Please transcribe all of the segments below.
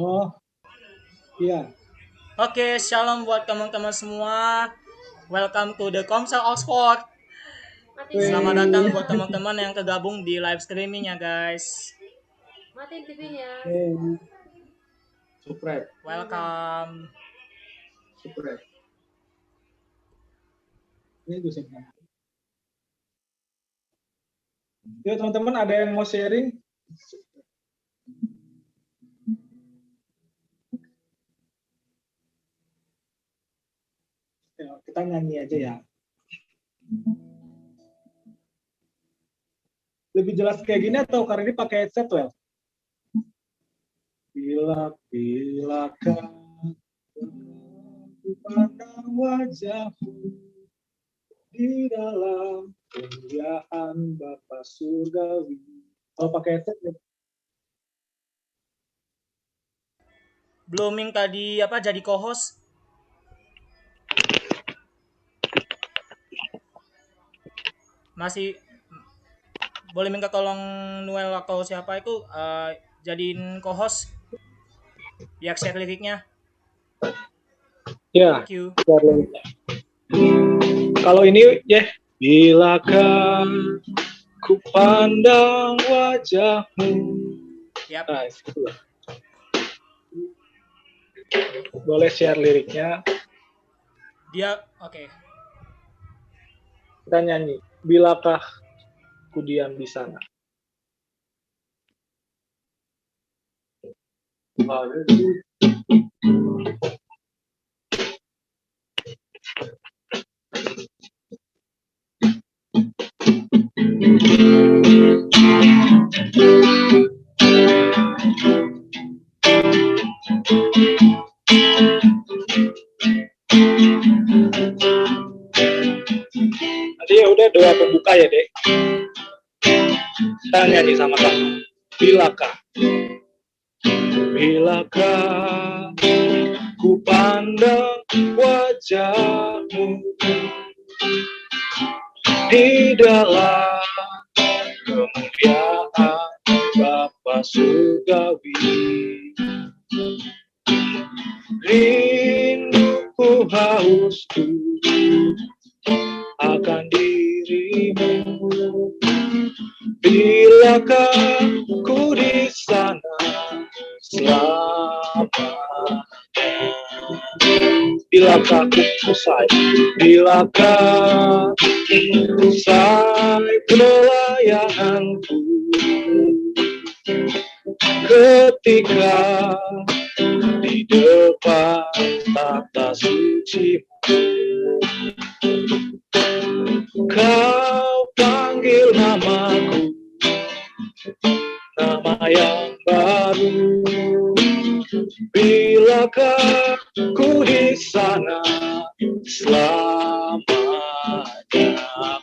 Oh, iya. Oke, shalom buat teman-teman semua. Welcome to the Komsel Oxford. Selamat datang Wih. buat teman-teman yang tergabung di live streaming ya guys. Matiin TV-nya. Supret. Welcome. Supret. Ini gue simpan. Yuk teman-teman, ada yang mau sharing? Ya, kita nyanyi aja ya. Lebih jelas kayak gini atau karena ini pakai headset, Well? Bila kan pandang wajahmu di dalam kemuliaan Bapa Surgawi. Kalau pakai headset, ya. Blooming tadi jadi co-host. Masih boleh minta tolong Noel atau siapa itu jadiin co-host biar share liriknya. Ya. Thank you. Kalau ini ya, bilakah ku pandang wajahmu. Yap. Nah, itu. Boleh share liriknya. Dia oke. Kita nyanyi. Bilakah ku diam di sana. Nanti ya udah doa pembuka ya, Dek. Kita nyanyi sama-sama. Bilakah ku pandang wajahmu di dalam kemuliaan Bapa Surgawi. Rinduku hausku akan dirimu. Bilakah ku di sana selamanya. Bilakah ku usai pelayananku ketika di depan tata suci-Mu. Kau panggil namaku, nama yang baru. Bilakah ku di sana selamanya.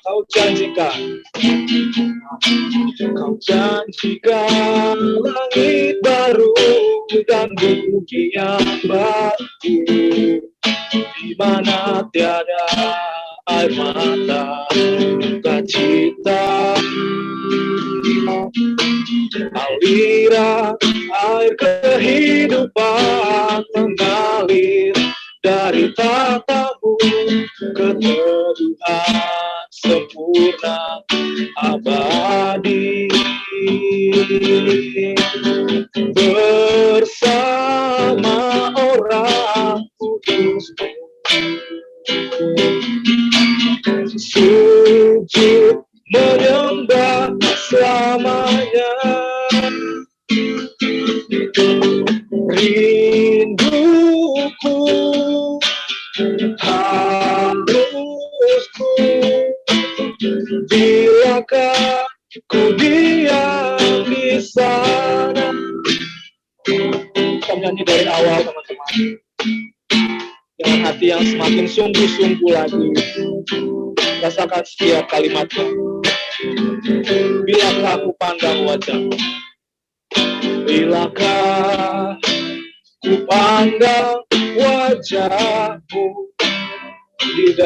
Kau janjikan langit baru dan bumi yang baru, di mana tiada air mata, duka cita, aliran air kehidupan mengalir dari tatamu, keteduhan sempurna abadi. Bersama orang kudus-Mu, sujud menyembah selamanya. Rinduku harusku, bilakah ku diam di sana. Kita nyanyi dari awal teman-teman, dengan hati yang semakin sungguh-sungguh lagi. Rasakan setiap kalimatnya. Bilakah ku pandang wajahmu, bilakah ku pandang wajahmu di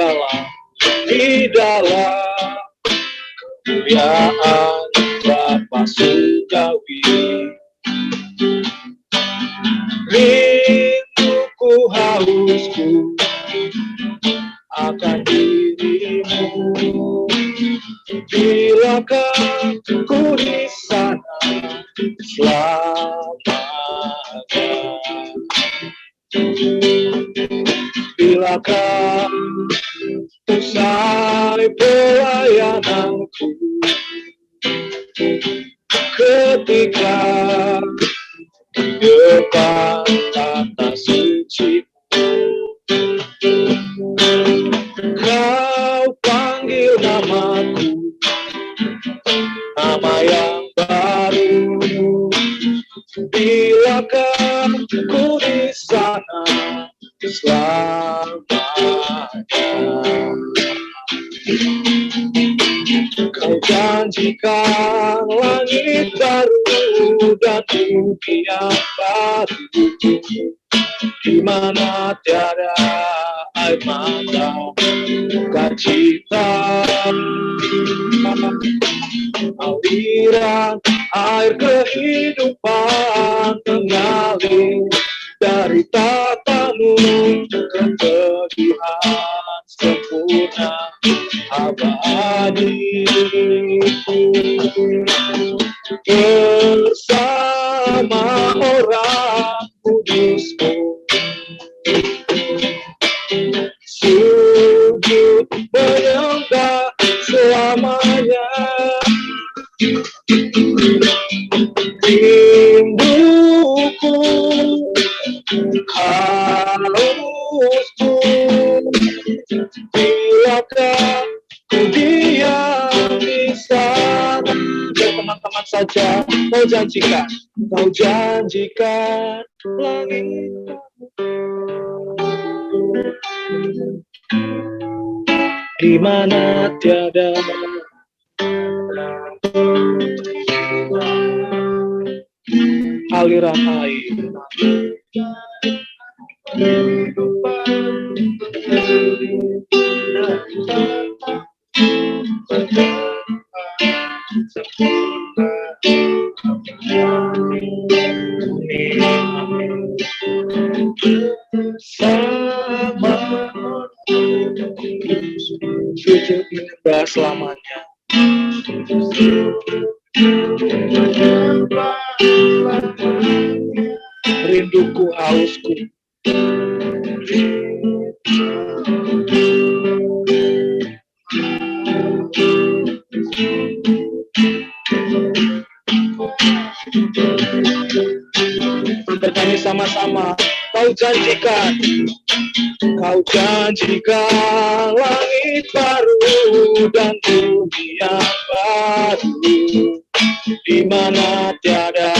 dalam kemuliaan Bapa Surgawi. hausku akan dirimu. Bilakah ku di sana selamanya? Bilakah usai pelayananku, ketika depan tata suci kau panggil namaku, nama yang baru. Bilakah ku di sana selamanya? Kau janjikan langit baru dan bumi yang baru, di mana tiada air mata, sukacita, aliran air kehidupan mengalir dari tatamu, keteduhan sempurna abadi. Bersama orang kudusmu, sujud menyembah selamanya. Rinduku, hausku, bilakah ku diam di sana. Biar teman-teman saja, kau janjikan langit di mana tiada aliran air. Sama sujud menyembah selamanya. Rinduku, hausku, bertanya sama-sama. Kau janjikan langit baru dan bumi yang baru, di mana tiada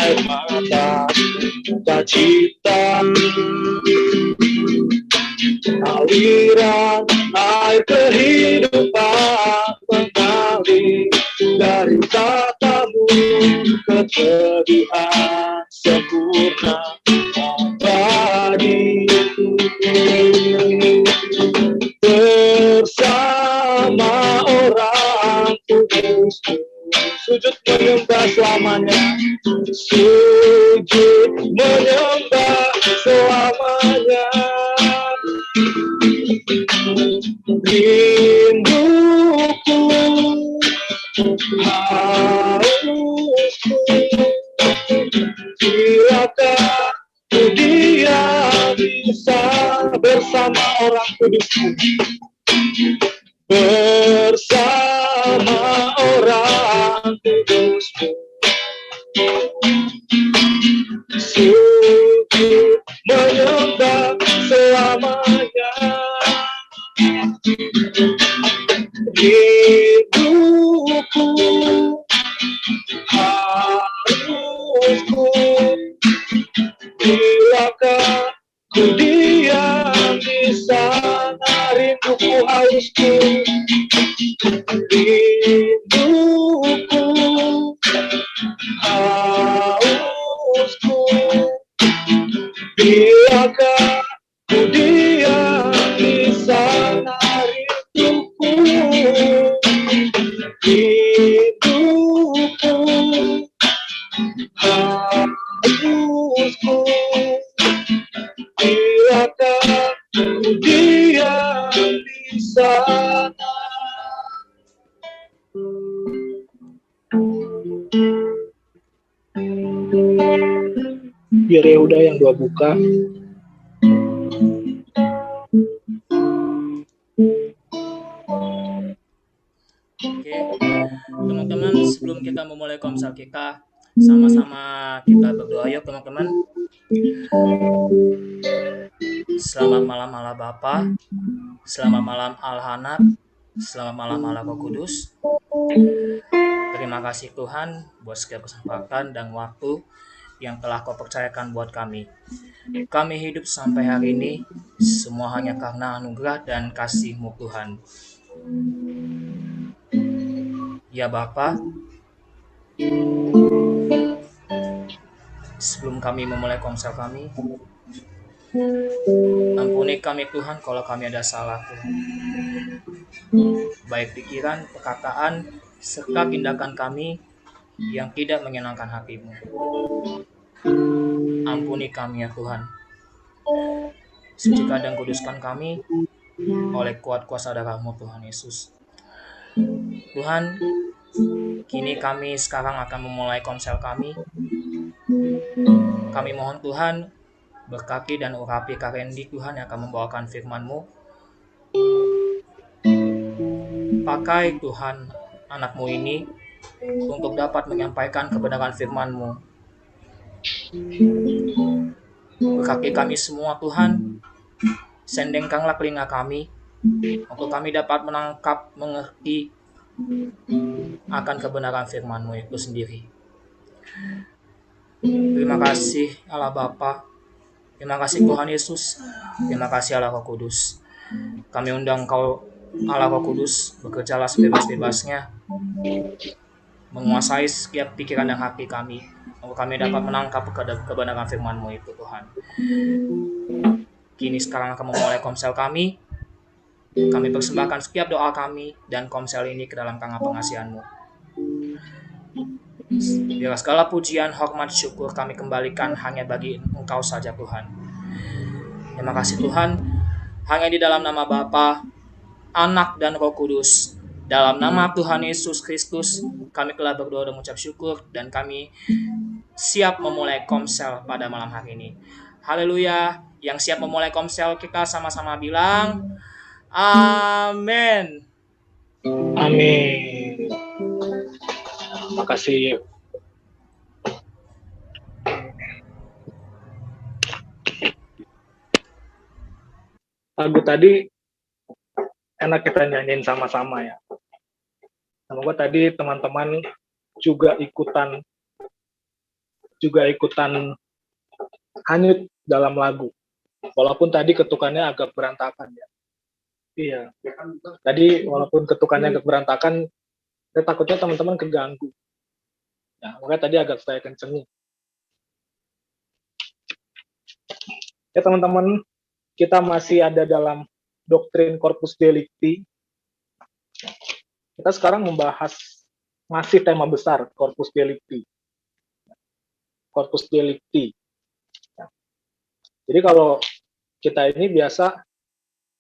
air mata, sukacita, aliran air kehidupan mengalir dari tatamu, keteduhan sempurna abadi. Bersama orang kudusku, sujud menyembah selamanya, sujud menyembah selamanya. Rinduku, hausku, bilakah ku diam di sana bersama orang kudusku, bersama orang kudusku, sujud menyembah selamanya. Rinduku, hausku, bilakah ku diam di sana. Rinduku, hausku, rinduku, hausku, bilakah ku diam di sana. Rinduku, hausku, bila Biar Yehuda yang dua buka. Oke, teman-teman, sebelum kita memulai komsel kita, sama-sama kita berdoa yuk teman-teman. Selamat malam Allah Bapa, selamat malam Al-Hanat, selamat malam Allah Roh Kudus. Terima kasih Tuhan buat setiap kesempatan dan waktu yang telah Kau percayakan buat kami. Kami hidup sampai hari ini semua hanya karena anugerah dan kasih-Mu Tuhan. Ya Bapa, sebelum kami memulai komsel kami, ampuni kami Tuhan kalau kami ada salah Tuhan. Baik pikiran, perkataan, serta tindakan kami yang tidak menyenangkan hati-Mu. Ampuni kami ya Tuhan. Sucikan dan kuduskan kami oleh kuat kuasa darah-Mu Tuhan Yesus. Tuhan, kini kami sekarang akan memulai komsel kami. Kami mohon Tuhan, berkati dan urapi Kak Randy Tuhan yang akan membawakan firman-Mu. Pakai Tuhan anak-Mu ini untuk dapat menyampaikan kebenaran firman-Mu. Berkati kami semua Tuhan, sendengkanlah telinga kami, untuk kami dapat menangkap, mengerti akan kebenaran firman-Mu itu sendiri. Terima kasih Allah Bapa, terima kasih Tuhan Yesus, terima kasih Allah Roh Kudus. Kami undang Kau Allah Roh Kudus, bekerjalah sebebas-bebasnya, menguasai setiap pikiran dan hati kami, untuk kami dapat menangkap kebenaran firman-Mu itu Tuhan. Kini sekarang akan memulai komsel kami. Kami persembahkan setiap doa kami dan komsel ini ke dalam tangan pengasihan-Mu. Biar segala pujian, hormat, syukur kami kembalikan hanya bagi Engkau saja Tuhan. Terima kasih Tuhan, hanya di dalam nama Bapa, Anak dan Roh Kudus. Dalam nama Tuhan Yesus Kristus, kami telah berdoa dan mengucap syukur, dan kami siap memulai komsel pada malam hari ini. Haleluya. Yang siap memulai komsel kita sama-sama bilang, amin. Amin. Makasih. Lagu tadi enak kita nyanyiin sama-sama ya. Semoga tadi teman-teman juga ikutan hanyut dalam lagu. Walaupun tadi ketukannya agak berantakan ya. Iya. Tadi walaupun ketukannya agak berantakan, saya takutnya teman-teman keganggu. Ya, makanya tadi agak saya kencengin. Ya teman-teman, kita masih ada dalam doktrin Corpus Delicti. Kita sekarang membahas masih tema besar Corpus Delicti. Corpus Delicti. Jadi kalau kita ini biasa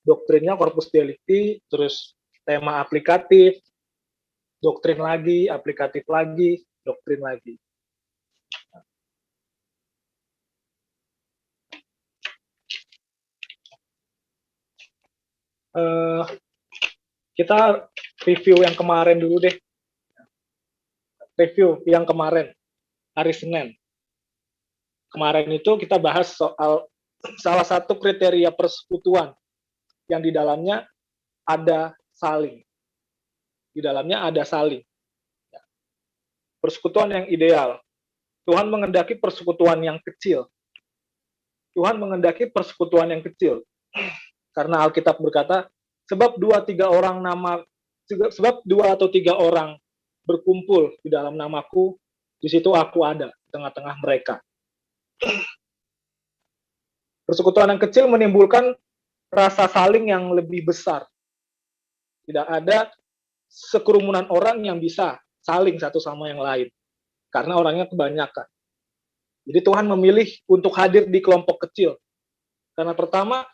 doktrinnya Corpus Delicti, terus tema aplikatif, doktrin lagi, aplikatif lagi, doktrin lagi. Kita review yang kemarin dulu deh. Review yang kemarin, hari Senin. Kemarin itu kita bahas soal salah satu kriteria persekutuan yang di dalamnya ada saling. Di dalamnya ada saling. Persekutuan yang ideal. Tuhan mengendaki persekutuan yang kecil. Tuhan mengendaki persekutuan yang kecil. Karena Alkitab berkata, sebab dua atau tiga orang berkumpul di dalam namaku, di situ aku ada di tengah-tengah mereka. Persekutuan yang kecil menimbulkan rasa saling yang lebih besar. Tidak ada sekerumunan orang yang bisa saling satu sama yang lain, karena orangnya kebanyakan. Jadi Tuhan memilih untuk hadir di kelompok kecil. Karena pertama,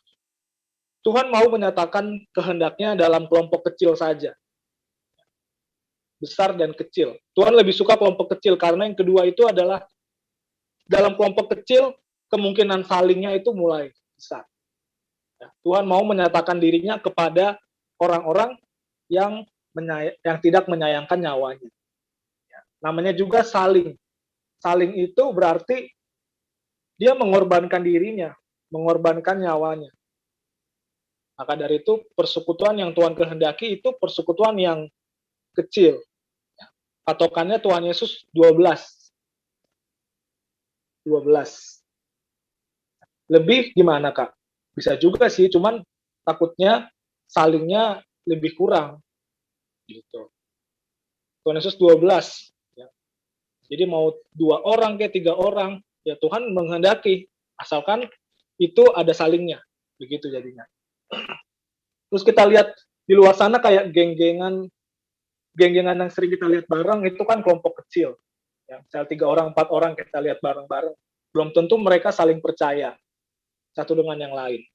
Tuhan mau menyatakan kehendaknya dalam kelompok kecil saja. Besar dan kecil. Tuhan lebih suka kelompok kecil, karena yang kedua itu adalah dalam kelompok kecil, kemungkinan salingnya itu mulai besar. Ya, Tuhan mau menyatakan dirinya kepada orang-orang yang yang tidak menyayangkan nyawanya. Ya, namanya juga saling. Saling itu berarti dia mengorbankan dirinya, mengorbankan nyawanya. Maka dari itu persekutuan yang Tuhan kehendaki itu persekutuan yang kecil. Patokannya Tuhan Yesus 12. Lebih gimana, Kak? Bisa juga sih, cuman takutnya salingnya lebih kurang. Gitu. Tuhan Yesus 12. Ya. Jadi mau 2 orang kayak 3 orang, ya Tuhan menghendaki. Asalkan itu ada salingnya. Begitu jadinya. Terus kita lihat di luar sana kayak geng-gengan yang sering kita lihat bareng itu kan kelompok kecil. Ya, misal 3 orang, 4 orang kita lihat bareng-bareng. Belum tentu mereka saling percaya satu dengan yang lain.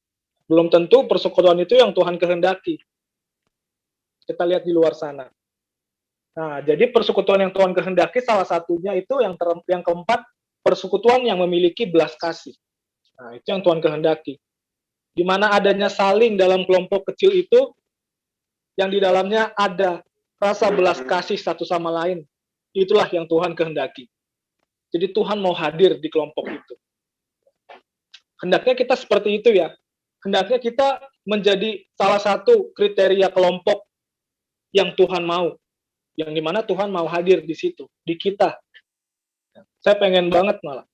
Belum tentu persekutuan itu yang Tuhan kehendaki. Kita lihat di luar sana. Nah, jadi persekutuan yang Tuhan kehendaki salah satunya itu yang keempat, persekutuan yang memiliki belas kasih. Nah, itu yang Tuhan kehendaki. Di mana adanya saling dalam kelompok kecil itu, yang di dalamnya ada rasa belas kasih satu sama lain. Itulah yang Tuhan kehendaki. Jadi Tuhan mau hadir di kelompok itu. Hendaknya kita seperti itu ya. Hendaknya kita menjadi salah satu kriteria kelompok yang Tuhan mau. Yang dimana Tuhan mau hadir di situ, di kita. Saya pengen banget malah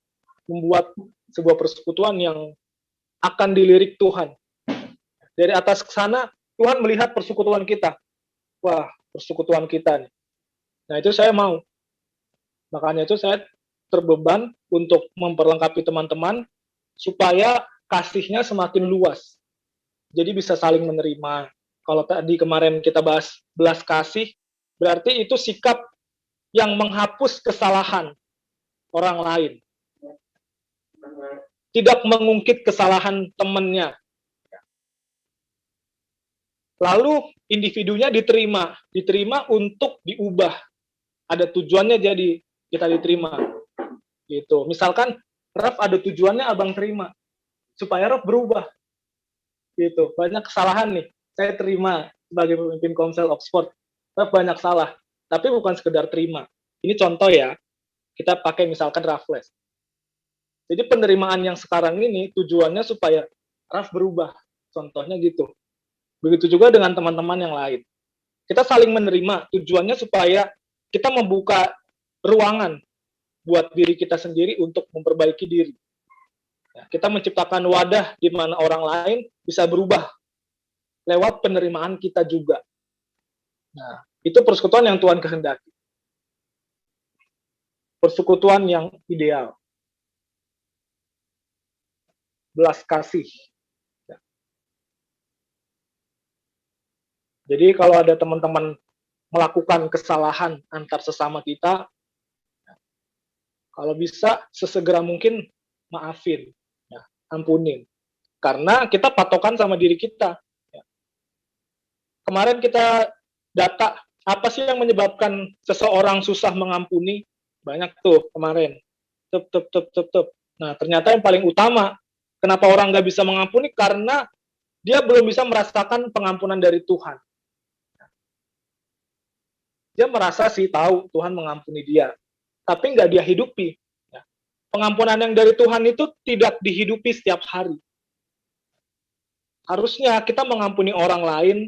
membuat sebuah persekutuan yang akan dilirik Tuhan. Dari atas ke sana, Tuhan melihat persekutuan kita. Wah, persekutuan kita nih. Nah, itu saya mau. Makanya itu saya terbeban untuk memperlengkapi teman-teman supaya kasihnya semakin luas. Jadi bisa saling menerima. Kalau tadi kemarin kita bahas belas kasih, berarti itu sikap yang menghapus kesalahan orang lain. Tidak mengungkit kesalahan temannya. Lalu individunya diterima untuk diubah. Ada tujuannya jadi kita diterima. Gitu. Misalkan Raf ada tujuannya abang terima supaya Raf berubah. Gitu. Banyak kesalahan nih. Saya terima sebagai pemimpin Komsel Oxford. Raf banyak salah, tapi bukan sekedar terima. Ini contoh ya. Kita pakai misalkan Raffles. Jadi penerimaan yang sekarang ini tujuannya supaya Raf berubah. Contohnya gitu. Begitu juga dengan teman-teman yang lain. Kita saling menerima, tujuannya supaya kita membuka ruangan buat diri kita sendiri untuk memperbaiki diri. Ya, kita menciptakan wadah di mana orang lain bisa berubah lewat penerimaan kita juga. Nah, itu persekutuan yang Tuhan kehendaki. Persekutuan yang ideal. Belas kasih. Jadi kalau ada teman-teman melakukan kesalahan antar sesama kita, kalau bisa sesegera mungkin maafin, ya, ampunin. Karena kita patokan sama diri kita. Ya. Kemarin kita data, apa sih yang menyebabkan seseorang susah mengampuni? Banyak tuh kemarin. Nah, ternyata yang paling utama, kenapa orang nggak bisa mengampuni? Karena dia belum bisa merasakan pengampunan dari Tuhan. Dia merasa sih tahu Tuhan mengampuni dia, tapi nggak dia hidupi. Ya. Pengampunan yang dari Tuhan itu tidak dihidupi setiap hari. Harusnya kita mengampuni orang lain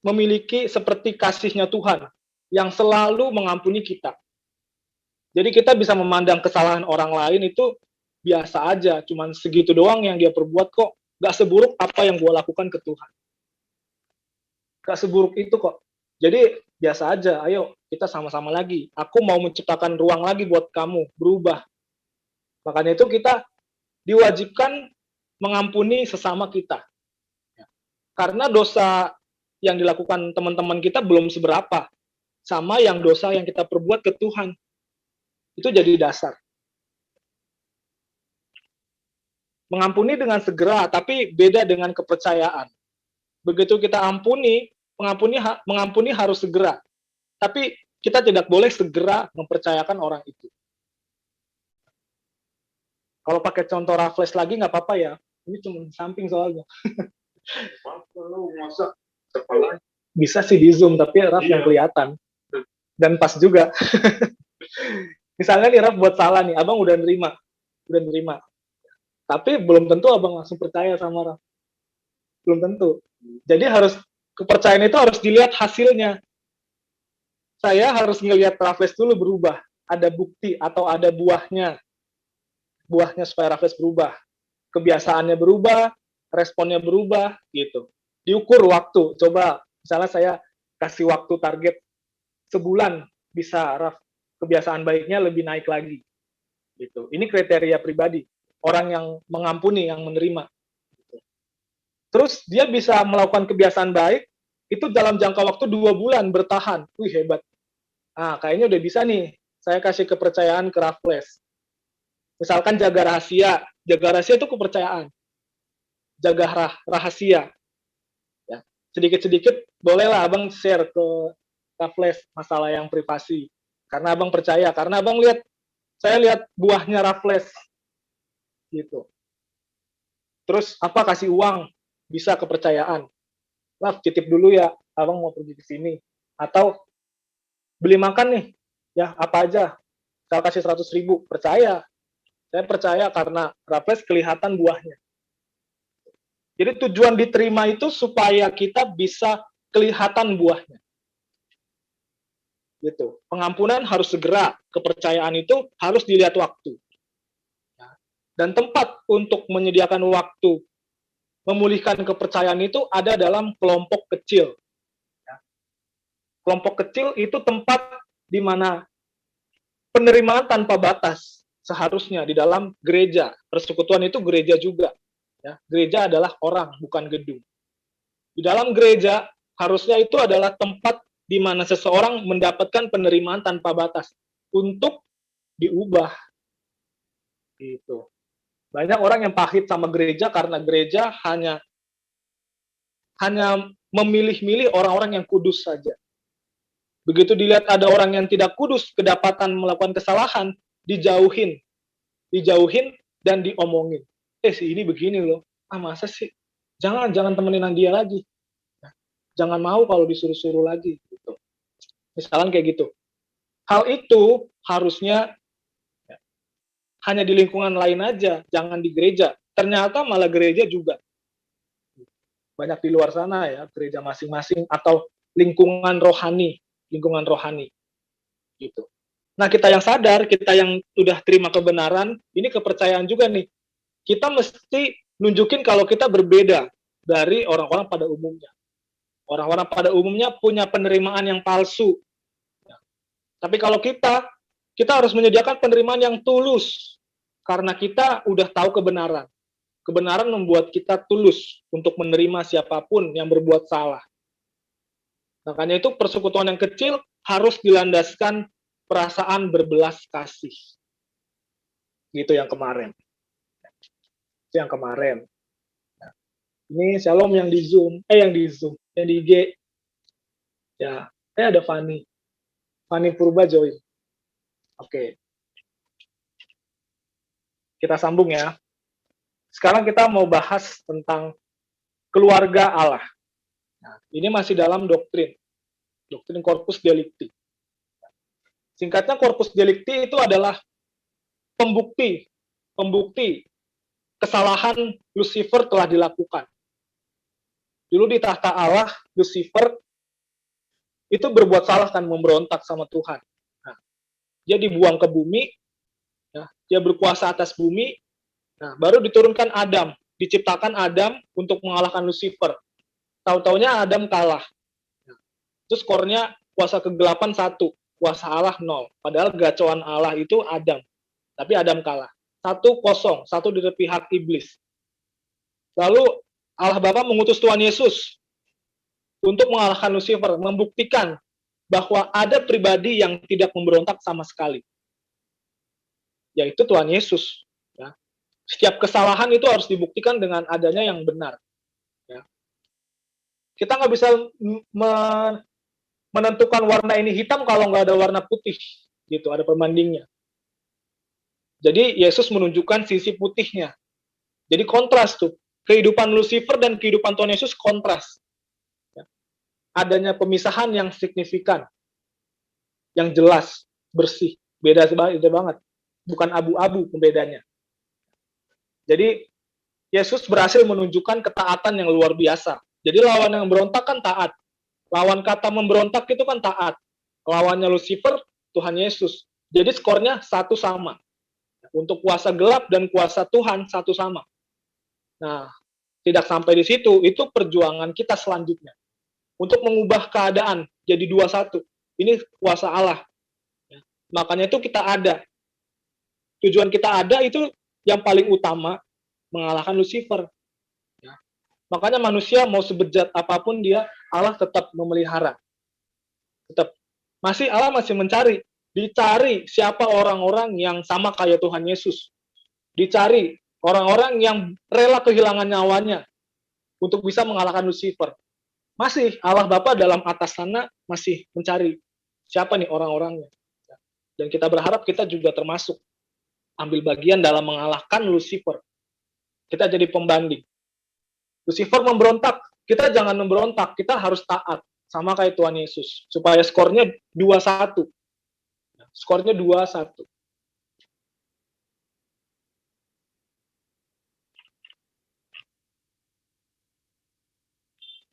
memiliki seperti kasihnya Tuhan yang selalu mengampuni kita. Jadi kita bisa memandang kesalahan orang lain itu biasa aja, cuman segitu doang yang dia perbuat kok, nggak seburuk apa yang gue lakukan ke Tuhan. Gak seburuk itu kok. Jadi biasa aja, ayo kita sama-sama lagi. Aku mau menciptakan ruang lagi buat kamu, berubah. Makanya itu kita diwajibkan mengampuni sesama kita. Karena dosa yang dilakukan teman-teman kita belum seberapa. Sama yang dosa yang kita perbuat ke Tuhan. Itu jadi dasar. Mengampuni dengan segera, tapi beda dengan kepercayaan. Begitu kita ampuni, mengampuni harus segera. Tapi kita tidak boleh segera mempercayakan orang itu. Kalau pakai contoh Raffles lagi nggak apa-apa ya. Ini cuma di samping soalnya. Masa kepala Bisa sih di zoom, tapi Raff yang kelihatan. Dan pas juga. Misalnya nih Raff buat salah nih, abang udah nerima. Tapi belum tentu abang langsung percaya sama Raff. Belum tentu. Jadi kepercayaan itu harus dilihat hasilnya. Saya harus ngelihat Raffles dulu berubah. Ada bukti atau ada buahnya. Buahnya supaya Raffles berubah. Kebiasaannya berubah, responnya berubah, gitu. Diukur waktu. Coba, misalnya saya kasih waktu target sebulan, bisa Raff kebiasaan baiknya lebih naik lagi. Gitu. Ini kriteria pribadi. Orang yang mengampuni, yang menerima. Terus dia bisa melakukan kebiasaan baik, itu dalam jangka waktu 2 bulan bertahan. Wih, hebat. Nah, kayaknya udah bisa nih. Saya kasih kepercayaan ke Raffles. Misalkan jaga rahasia. Jaga rahasia itu kepercayaan. Jaga rahasia. Ya. Sedikit-sedikit bolehlah abang share ke Raffles masalah yang privasi. Karena abang percaya. Karena abang saya lihat buahnya Raffles. Gitu. Terus apa, kasih uang. Bisa kepercayaan. Lah, titip dulu ya. Abang mau pergi ke sini. Atau beli makan nih. Ya, apa aja. Saya kasih 100.000. Percaya. Saya percaya karena Raffles kelihatan buahnya. Jadi tujuan diterima itu supaya kita bisa kelihatan buahnya. Gitu. Pengampunan harus segera, kepercayaan itu harus dilihat waktu. Dan tempat untuk menyediakan waktu memulihkan kepercayaan itu ada dalam kelompok kecil. Kelompok kecil itu tempat di mana penerimaan tanpa batas seharusnya di dalam gereja. Persekutuan itu gereja juga. Ya, gereja adalah orang, bukan gedung. Di dalam gereja, harusnya itu adalah tempat di mana seseorang mendapatkan penerimaan tanpa batas untuk diubah. Gitu. Banyak orang yang pahit sama gereja karena gereja hanya memilih-milih orang-orang yang kudus saja. Begitu dilihat ada orang yang tidak kudus, kedapatan melakukan kesalahan, dijauhin dan diomongin. Si ini begini loh. Masa sih? Jangan temenin dia lagi. Jangan mau kalau disuruh-suruh lagi. Gitu. Misalnya kayak gitu. Hal itu harusnya hanya di lingkungan lain aja, jangan di gereja. Ternyata malah gereja juga. Banyak di luar sana ya, gereja masing-masing atau lingkungan rohani. Gitu. Nah, kita yang sadar, kita yang udah terima kebenaran, ini kepercayaan juga nih. Kita mesti nunjukin kalau kita berbeda dari orang-orang pada umumnya. Orang-orang pada umumnya punya penerimaan yang palsu. Tapi kalau kita harus menyediakan penerimaan yang tulus. Karena kita udah tahu kebenaran. Kebenaran membuat kita tulus untuk menerima siapapun yang berbuat salah. Makanya itu persekutuan yang kecil harus dilandaskan perasaan berbelas kasih. Gitu yang kemarin. Itu yang kemarin. Nah, ini Shalom yang di Zoom, yang di IG. Ya, ada Fani Purba join. Oke. Kita sambung ya. Sekarang kita mau bahas tentang keluarga Allah. Nah, ini masih dalam doktrin corpus delicti. Singkatnya corpus delicti itu adalah pembukti kesalahan Lucifer telah dilakukan. Dulu di tahta Allah, Lucifer itu berbuat salah kan, memberontak sama Tuhan. Nah, dia dibuang ke bumi, ya, dia berkuasa atas bumi. Nah, baru diturunkan Adam, diciptakan Adam untuk mengalahkan Lucifer. Tahu-taunya Adam kalah. Nah, terus skornya kuasa kegelapan 1, kuasa Allah 0. Padahal gacauan Allah itu Adam. Tapi Adam kalah. 1-0, 1 dari pihak iblis. Lalu Allah Bapa mengutus Tuhan Yesus untuk mengalahkan Lucifer, membuktikan bahwa ada pribadi yang tidak memberontak sama sekali. Yaitu Tuhan Yesus. Ya. Setiap kesalahan itu harus dibuktikan dengan adanya yang benar. Ya. Kita nggak bisa menentukan warna ini hitam kalau nggak ada warna putih. Gitu, ada pembandingnya. Jadi Yesus menunjukkan sisi putihnya. Jadi kontras tuh. Kehidupan Lucifer dan kehidupan Tuhan Yesus kontras. Ya. Adanya pemisahan yang signifikan, yang jelas, bersih. Beda banget. Bukan abu-abu pembedanya. Jadi Yesus berhasil menunjukkan ketaatan yang luar biasa. Jadi lawan yang berontak kan taat. Lawan kata memberontak itu kan taat. Lawannya Lucifer, Tuhan Yesus. Jadi skornya satu sama. Untuk kuasa gelap dan kuasa Tuhan satu sama. Nah, tidak sampai di situ, itu perjuangan kita selanjutnya. Untuk mengubah keadaan jadi 2-1. Ini kuasa Allah. Makanya itu kita ada. Tujuan kita ada itu yang paling utama, mengalahkan Lucifer. Makanya manusia mau sebejat apapun dia, Allah tetap memelihara. Tetap. Allah masih mencari. Dicari siapa orang-orang yang sama kayak Tuhan Yesus. Dicari orang-orang yang rela kehilangan nyawanya untuk bisa mengalahkan Lucifer. Masih Allah Bapa dalam atas sana masih mencari siapa nih orang-orangnya. Dan kita berharap kita juga termasuk ambil bagian dalam mengalahkan Lucifer. Kita jadi pembanding. Lucifer memberontak, kita jangan memberontak, kita harus taat sama kayak Tuhan Yesus supaya skornya 2-1. Skornya 2-1.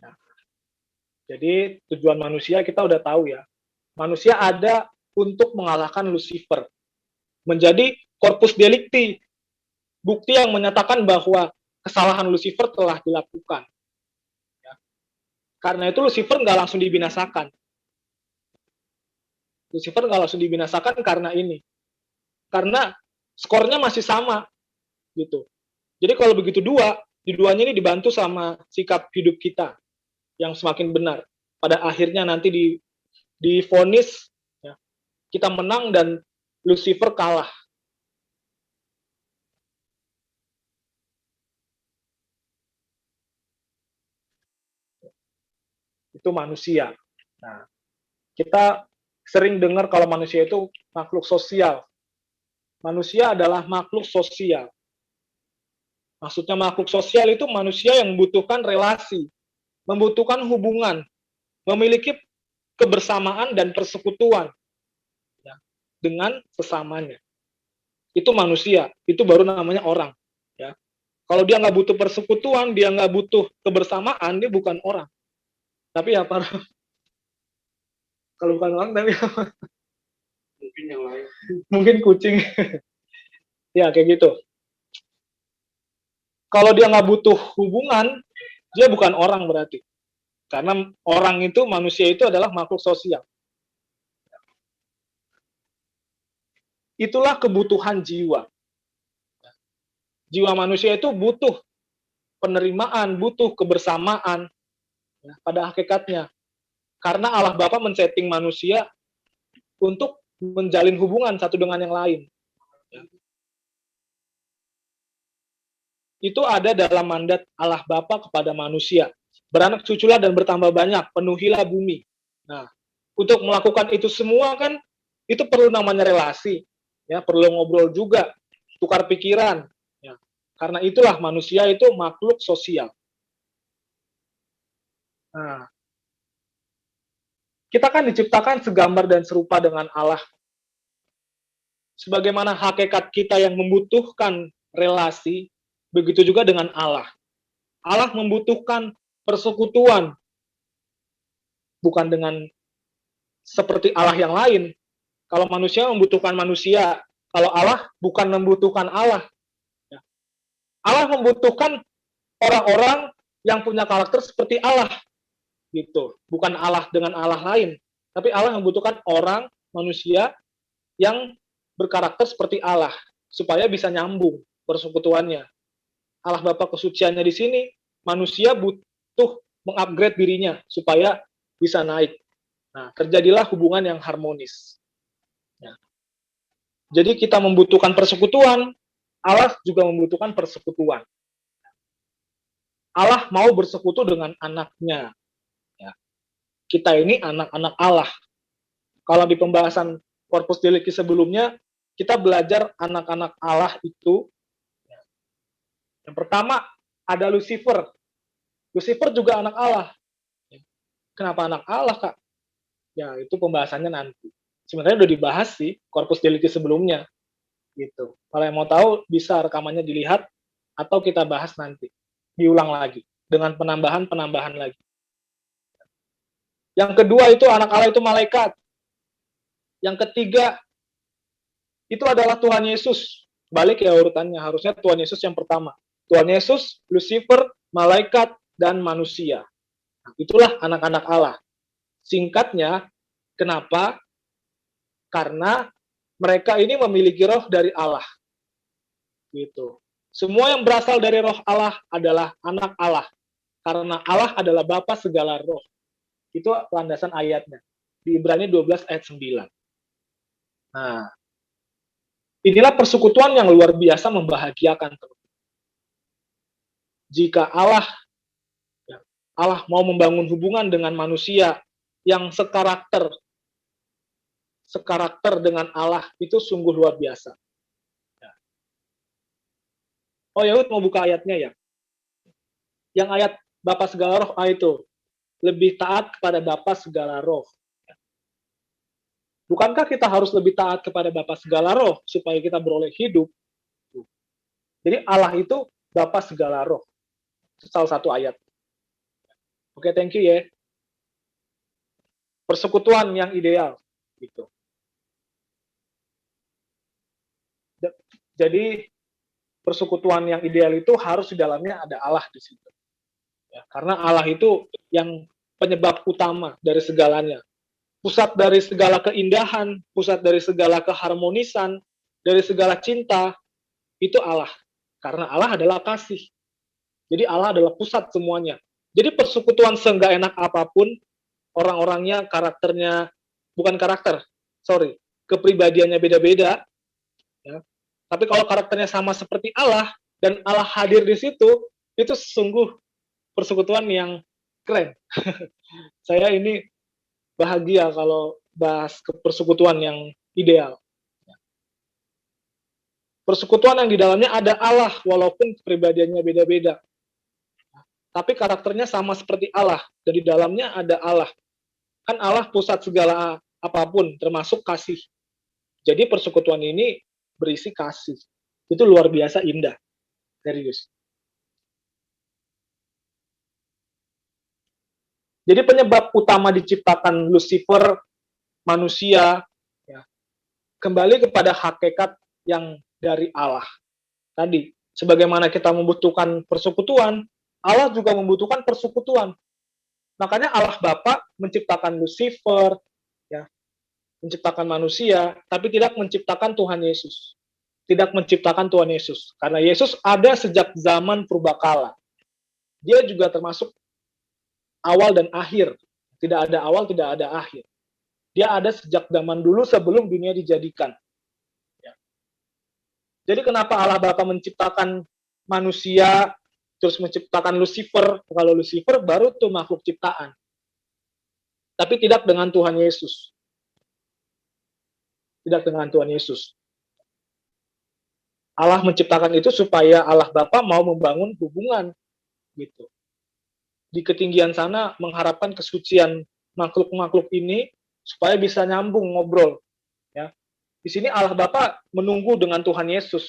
Nah, jadi tujuan manusia kita udah tahu ya. Manusia ada untuk mengalahkan Lucifer. Menjadi corpus delicti. Bukti yang menyatakan bahwa kesalahan Lucifer telah dilakukan. Ya. Karena itu Lucifer nggak langsung dibinasakan. Lucifer nggak langsung dibinasakan karena ini. Karena skornya masih sama. Gitu. Jadi kalau begitu duanya ini dibantu sama sikap hidup kita yang semakin benar. Pada akhirnya nanti divonis ya, kita menang dan Lucifer kalah. Itu manusia. Nah, kita sering dengar kalau manusia itu makhluk sosial. Manusia adalah makhluk sosial. Maksudnya makhluk sosial itu manusia yang membutuhkan relasi, membutuhkan hubungan, memiliki kebersamaan dan persekutuan ya, dengan sesamanya. Itu manusia, itu baru namanya orang. Ya. Kalau dia nggak butuh persekutuan, dia nggak butuh kebersamaan, dia bukan orang. Tapi apa? Kalau bukan orang, tapi apa? Mungkin yang lain. Mungkin kucing. Ya, kayak gitu. Kalau dia nggak butuh hubungan, dia bukan orang berarti. Karena orang itu, manusia itu adalah makhluk sosial. Itulah kebutuhan jiwa. Jiwa manusia itu butuh penerimaan, butuh kebersamaan ya, pada hakikatnya. Karena Allah Bapa men-setting manusia untuk menjalin hubungan satu dengan yang lain. Ya. Itu ada dalam mandat Allah Bapa kepada manusia. Beranak cuculah dan bertambah banyak, penuhilah bumi. Nah, untuk melakukan itu semua kan, itu perlu namanya relasi. Ya, perlu ngobrol juga, tukar pikiran. Ya. Karena itulah manusia itu makhluk sosial. Nah, kita kan diciptakan segambar dan serupa dengan Allah. Sebagaimana hakikat kita yang membutuhkan relasi, begitu juga dengan Allah. Allah membutuhkan persekutuan, bukan dengan seperti Allah yang lain. Kalau manusia membutuhkan manusia, kalau Allah bukan membutuhkan Allah. Allah membutuhkan orang-orang yang punya karakter seperti Allah. Gitu. Bukan Allah dengan Allah lain. Tapi Allah membutuhkan orang, manusia, yang berkarakter seperti Allah. Supaya bisa nyambung persekutuannya. Allah Bapa kesuciannya di sini, manusia butuh mengupgrade dirinya supaya bisa naik. Nah, terjadilah hubungan yang harmonis. Ya. Jadi kita membutuhkan persekutuan, Allah juga membutuhkan persekutuan. Allah mau bersekutu dengan anaknya. Ya. Kita ini anak-anak Allah. Kalau di pembahasan Corpus Delicti sebelumnya, kita belajar anak-anak Allah itu, yang pertama ada Lucifer. Lucifer juga anak Allah. Kenapa anak Allah, Kak? Ya, itu pembahasannya nanti. Sebenarnya udah dibahas sih, Corpus Delicti sebelumnya. Gitu. Kalau yang mau tahu, bisa rekamannya dilihat, atau kita bahas nanti. Diulang lagi, dengan penambahan-penambahan lagi. Yang kedua itu anak Allah itu malaikat. Yang ketiga, itu adalah Tuhan Yesus. Balik ya urutannya, harusnya Tuhan Yesus yang pertama. Tuhan Yesus, Lucifer, malaikat, dan manusia. Nah, itulah anak-anak Allah. Singkatnya, kenapa? Karena mereka ini memiliki roh dari Allah. Gitu. Semua yang berasal dari roh Allah adalah anak Allah. Karena Allah adalah Bapa segala roh. Itu landasan ayatnya. Di Ibrani 12 ayat 9. Nah, inilah persekutuan yang luar biasa membahagiakan. Jika Allah mau membangun hubungan dengan manusia yang sekarakter dengan Allah, itu sungguh luar biasa. Oh, Yahud mau buka ayatnya ya. Yang ayat Bapa segala roh, itu lebih taat kepada Bapa segala roh. Bukankah kita harus lebih taat kepada Bapa segala roh supaya kita beroleh hidup? Jadi Allah itu Bapa segala roh. Itu salah satu ayat. Oke, thank you ya. Persekutuan yang ideal gitu. Jadi persekutuan yang ideal itu harus di dalamnya ada Allah di situ. Ya, karena Allah itu yang penyebab utama dari segalanya. Pusat dari segala keindahan, pusat dari segala keharmonisan, dari segala cinta, itu Allah. Karena Allah adalah kasih. Jadi Allah adalah pusat semuanya. Jadi persekutuan seenggak enak apapun, orang-orangnya, karakternya, bukan karakter, kepribadiannya beda-beda, ya. Tapi kalau karakternya sama seperti Allah, dan Allah hadir di situ, itu sungguh persekutuan yang keren. Saya ini bahagia kalau bahas persekutuan yang ideal. Persekutuan yang di dalamnya ada Allah, walaupun kepribadiannya beda-beda. Tapi karakternya sama seperti Allah, dan di dalamnya ada Allah. Kan Allah pusat segala apapun, termasuk kasih. Jadi persekutuan ini berisi kasih. Itu luar biasa indah. Serius. Jadi penyebab utama diciptakan Lucifer, manusia, ya, kembali kepada hakikat yang dari Allah. Tadi, sebagaimana kita membutuhkan persekutuan, Allah juga membutuhkan persekutuan. Makanya Allah Bapa menciptakan Lucifer, ya, menciptakan manusia, tapi tidak menciptakan Tuhan Yesus. Tidak menciptakan Tuhan Yesus. Karena Yesus ada sejak zaman purbakala. Dia juga termasuk awal dan akhir. Tidak ada awal, tidak ada akhir. Dia ada sejak zaman dulu sebelum dunia dijadikan. Ya. Jadi kenapa Allah Bapa menciptakan manusia, terus menciptakan Lucifer? Kalau Lucifer baru tuh makhluk ciptaan. Tapi tidak dengan Tuhan Yesus. Tidak dengan Tuhan Yesus. Allah menciptakan itu supaya Allah Bapa mau membangun hubungan gitu. Di ketinggian sana mengharapkan kesucian makhluk-makhluk ini supaya bisa nyambung ngobrol. Ya. Di sini Allah Bapa menunggu dengan Tuhan Yesus,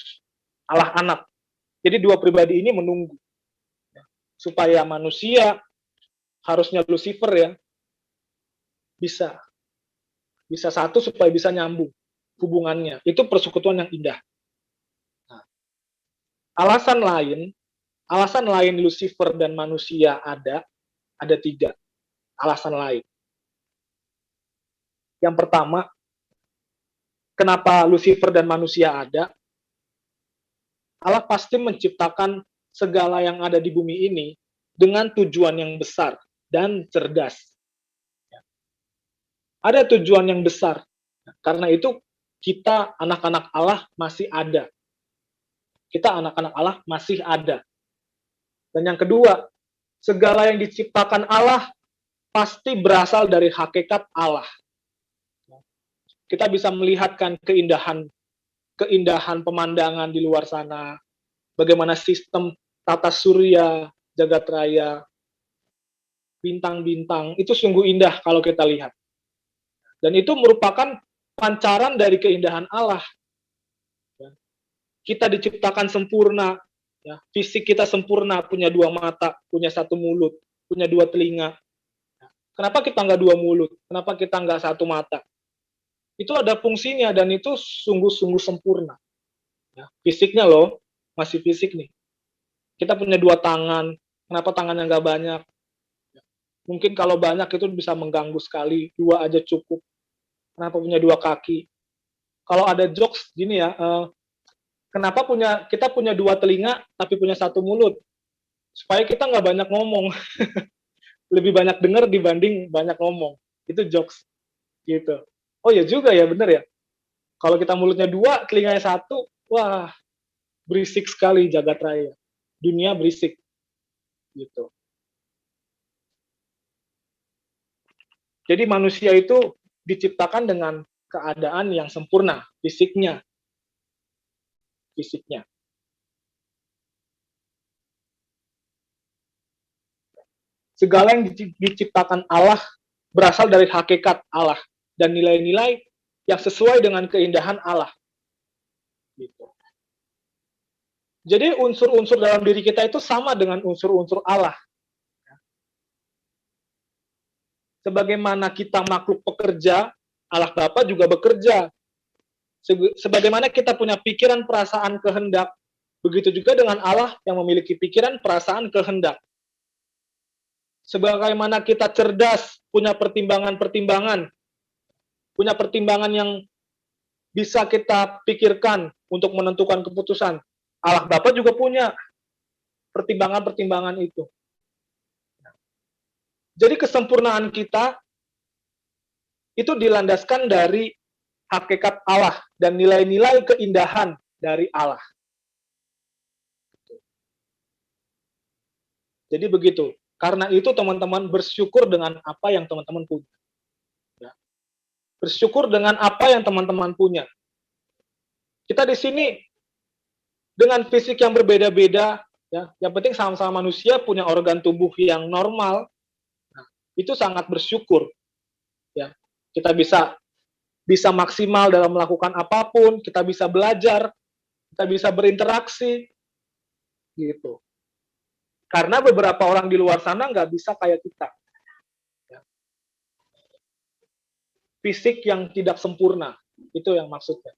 Allah Anak. Jadi dua pribadi ini menunggu. Ya. Supaya manusia, harusnya Lucifer ya, bisa satu supaya bisa nyambung hubungannya. Itu persekutuan yang indah. Nah, alasan lain Lucifer dan manusia ada 3 alasan lain. Yang pertama, kenapa Lucifer dan manusia ada? Allah pasti menciptakan segala yang ada di bumi ini dengan tujuan yang besar dan cerdas. Ada tujuan yang besar. Karena itu kita anak-anak Allah masih ada. Kita anak-anak Allah masih ada. Dan yang kedua, segala yang diciptakan Allah pasti berasal dari hakikat Allah. Kita bisa melihatkan keindahan keindahan pemandangan di luar sana, bagaimana sistem tata surya, jagat raya, bintang-bintang, itu sungguh indah kalau kita lihat. Dan itu merupakan pancaran dari keindahan Allah. Kita diciptakan sempurna, ya. Fisik kita sempurna, punya dua mata, punya satu mulut, punya dua telinga. Kenapa kita nggak dua mulut? Kenapa kita nggak satu mata? Itu ada fungsinya dan itu sungguh-sungguh sempurna. Ya, fisiknya loh, masih fisik nih. Kita punya dua tangan, kenapa tangannya nggak banyak? Mungkin kalau banyak itu bisa mengganggu sekali, dua aja cukup. Kenapa punya dua kaki? Kalau ada jokes gini ya, kenapa kita punya dua telinga tapi punya satu mulut? Supaya kita nggak banyak ngomong, lebih banyak dengar dibanding banyak ngomong. Itu jokes gitu. Oh ya juga ya, bener ya. Kalau kita mulutnya dua, telinganya satu, wah berisik sekali jagat raya. Dunia berisik gitu. Jadi manusia itu diciptakan dengan keadaan yang sempurna, fisiknya. Segala yang diciptakan Allah berasal dari hakikat Allah dan nilai-nilai yang sesuai dengan keindahan Allah. Gitu. Jadi unsur-unsur dalam diri kita itu sama dengan unsur-unsur Allah. Sebagaimana kita makhluk pekerja, Allah Bapa juga bekerja. Sebagaimana kita punya pikiran, perasaan, kehendak, begitu juga dengan Allah yang memiliki pikiran, perasaan, kehendak. Sebagaimana kita cerdas, punya pertimbangan-pertimbangan, punya pertimbangan yang bisa kita pikirkan untuk menentukan keputusan. Allah Bapa juga punya pertimbangan-pertimbangan itu. Jadi kesempurnaan kita itu dilandaskan dari hakikat Allah dan nilai-nilai keindahan dari Allah. Jadi begitu. Karena itu teman-teman bersyukur dengan apa yang teman-teman punya. Ya. Bersyukur dengan apa yang teman-teman punya. Kita di sini dengan fisik yang berbeda-beda, ya, yang penting sama-sama manusia punya organ tubuh yang normal. Nah, itu sangat bersyukur. Ya. Kita bisa maksimal dalam melakukan apapun, kita bisa belajar, kita bisa berinteraksi, gitu. Karena beberapa orang di luar sana nggak bisa kayak kita. Ya. Fisik yang tidak sempurna, itu yang maksudnya.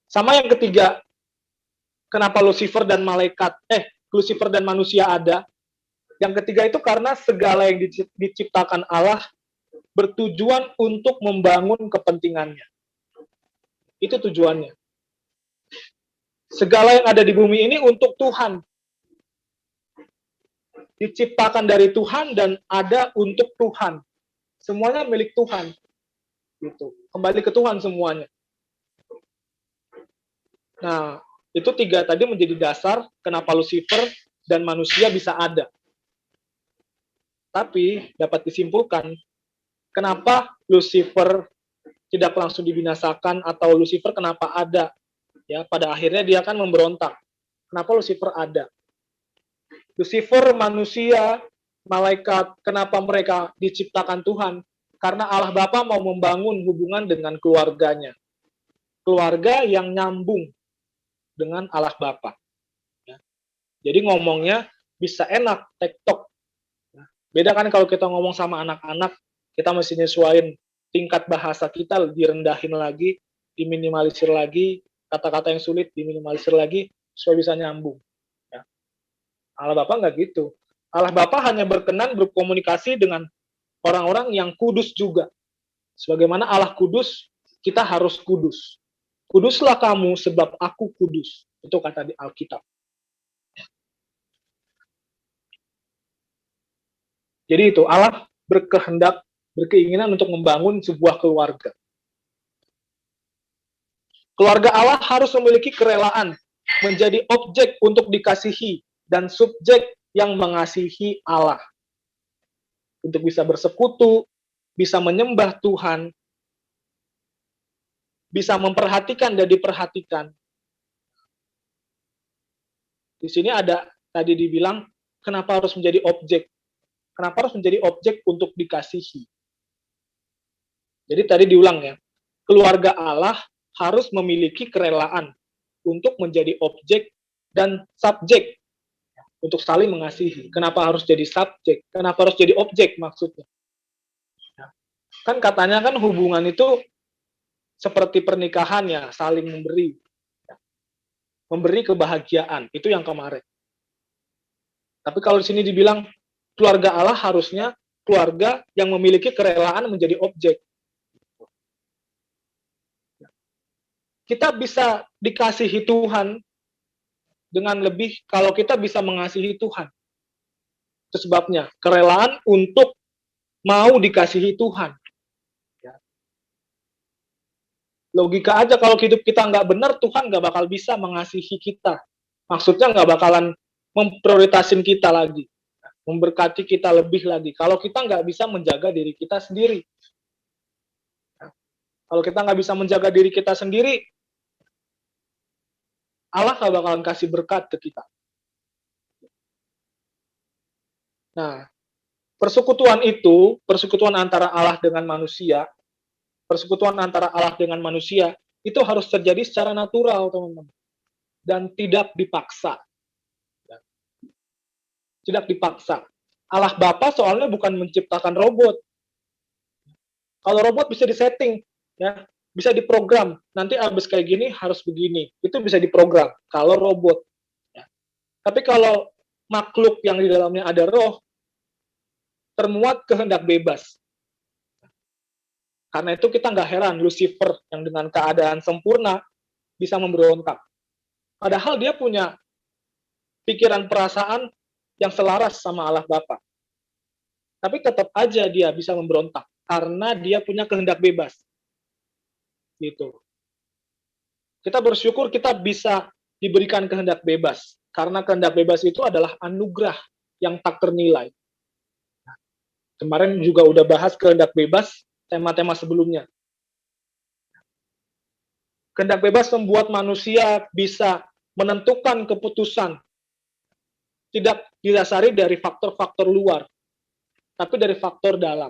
Sama yang ketiga, kenapa Lucifer dan manusia ada? Yang ketiga itu karena segala yang diciptakan Allah bertujuan untuk membangun kepentingannya. Itu tujuannya. Segala yang ada di bumi ini untuk Tuhan. Diciptakan dari Tuhan dan ada untuk Tuhan. Semuanya milik Tuhan. Gitu. Kembali ke Tuhan semuanya. Nah, itu tiga tadi menjadi dasar kenapa Lucifer dan manusia bisa ada. Tapi dapat disimpulkan kenapa Lucifer tidak langsung dibinasakan atau Lucifer kenapa ada. Ya, pada akhirnya dia akan memberontak. Kenapa Lucifer ada? Lucifer, manusia, malaikat, kenapa mereka diciptakan Tuhan? Karena Allah Bapa mau membangun hubungan dengan keluarganya. Keluarga yang nyambung dengan Allah Bapa. Ya. Jadi ngomongnya bisa enak, tektok. Ya. Beda kan kalau kita ngomong sama anak-anak, kita mesti nyesuaiin tingkat bahasa kita, direndahin lagi, diminimalisir lagi, kata-kata yang sulit diminimalisir lagi supaya bisa nyambung. Ya. Allah Bapa nggak gitu. Allah Bapa hanya berkenan berkomunikasi dengan orang-orang yang kudus juga. Sebagaimana Allah kudus, kita harus kudus. Kuduslah kamu sebab aku kudus. Itu kata di Alkitab. Jadi itu, Allah berkehendak, berkeinginan untuk membangun sebuah keluarga. Keluarga Allah harus memiliki kerelaan, menjadi objek untuk dikasihi, dan subjek yang mengasihi Allah. Untuk bisa bersekutu, bisa menyembah Tuhan, bisa memperhatikan dan diperhatikan. Di sini ada tadi dibilang, kenapa harus menjadi objek? Kenapa harus menjadi objek untuk dikasihi? Jadi tadi diulang ya, keluarga Allah harus memiliki kerelaan untuk menjadi objek dan subjek untuk saling mengasihi. Kenapa harus jadi subjek? Kenapa harus jadi objek maksudnya? Kan katanya kan hubungan itu seperti pernikahan ya, saling memberi. Memberi kebahagiaan, itu yang kemarin. Tapi kalau di sini dibilang keluarga Allah harusnya keluarga yang memiliki kerelaan menjadi objek. Kita bisa dikasihi Tuhan dengan lebih kalau kita bisa mengasihi Tuhan. Itu sebabnya kerelaan untuk mau dikasihi Tuhan. Logika aja kalau hidup kita nggak benar, Tuhan nggak bakal bisa mengasihi kita. Maksudnya nggak bakalan memprioritasin kita lagi, memberkati kita lebih lagi. Kalau kita nggak bisa menjaga diri kita sendiri. Kalau kita nggak bisa menjaga diri kita sendiri, Allah nggak bakalan kasih berkat ke kita. Nah, persekutuan itu, persekutuan antara Allah dengan manusia, persekutuan antara Allah dengan manusia, itu harus terjadi secara natural, teman-teman. Dan tidak dipaksa. Tidak dipaksa. Allah Bapa soalnya bukan menciptakan robot. Kalau robot bisa disetting, ya, bisa diprogram. Nanti habis kayak gini harus begini. Itu bisa diprogram kalau robot. Ya. Tapi kalau makhluk yang di dalamnya ada roh, termuat kehendak bebas. Karena itu kita nggak heran Lucifer yang dengan keadaan sempurna bisa memberontak. Padahal dia punya pikiran perasaan yang selaras sama Allah Bapa. Tapi tetap aja dia bisa memberontak karena dia punya kehendak bebas. Gitu. Kita bersyukur kita bisa diberikan kehendak bebas. Karena kehendak bebas itu adalah anugerah yang tak ternilai. Kemarin juga udah bahas kehendak bebas, tema-tema sebelumnya. Kehendak bebas membuat manusia bisa menentukan keputusan. Tidak didasari dari faktor-faktor luar, tapi dari faktor dalam.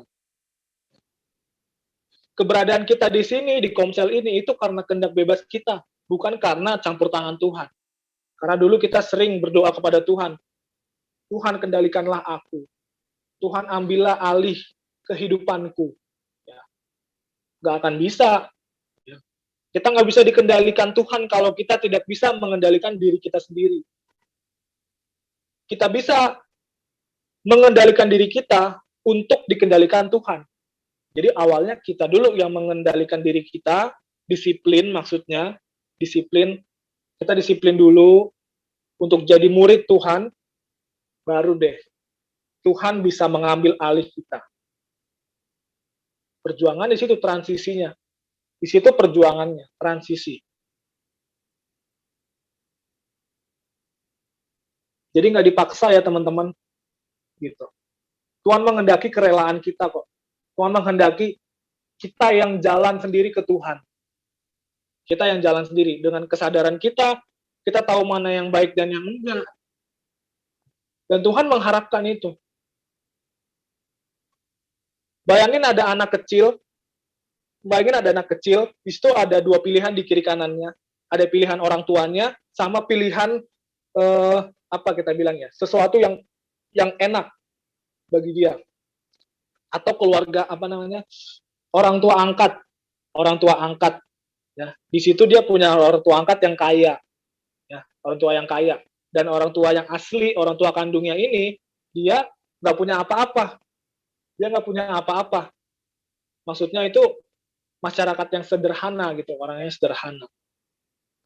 Keberadaan kita di sini, di Komsel ini, itu karena kehendak bebas kita, bukan karena campur tangan Tuhan. Karena dulu kita sering berdoa kepada Tuhan, Tuhan kendalikanlah aku, Tuhan ambillah alih kehidupanku. Ya. Gak akan bisa. Ya. Kita nggak bisa dikendalikan Tuhan kalau kita tidak bisa mengendalikan diri kita sendiri. Kita bisa mengendalikan diri kita untuk dikendalikan Tuhan. Jadi awalnya kita dulu yang mengendalikan diri kita, disiplin maksudnya, disiplin, kita disiplin dulu untuk jadi murid Tuhan, baru deh Tuhan bisa mengambil alih kita. Perjuangan di situ transisinya. Di situ perjuangannya, transisi. Jadi nggak dipaksa ya teman-teman. Gitu. Tuhan menghendaki kerelaan kita kok. Tuhan menghendaki kita yang jalan sendiri ke Tuhan. Kita yang jalan sendiri. Dengan kesadaran kita tahu mana yang baik dan yang enggak. Dan Tuhan mengharapkan itu. Bayangin ada anak kecil, di situ ada dua pilihan di kiri kanannya. Ada pilihan orang tuanya, sama pilihan, apa kita bilang ya, sesuatu yang enak bagi dia. Atau keluarga, orang tua angkat. Ya, di situ dia punya orang tua angkat yang kaya. Ya, orang tua yang kaya. Dan orang tua yang asli, orang tua kandungnya ini, dia nggak punya apa-apa. Maksudnya itu masyarakat yang sederhana gitu, orangnya sederhana.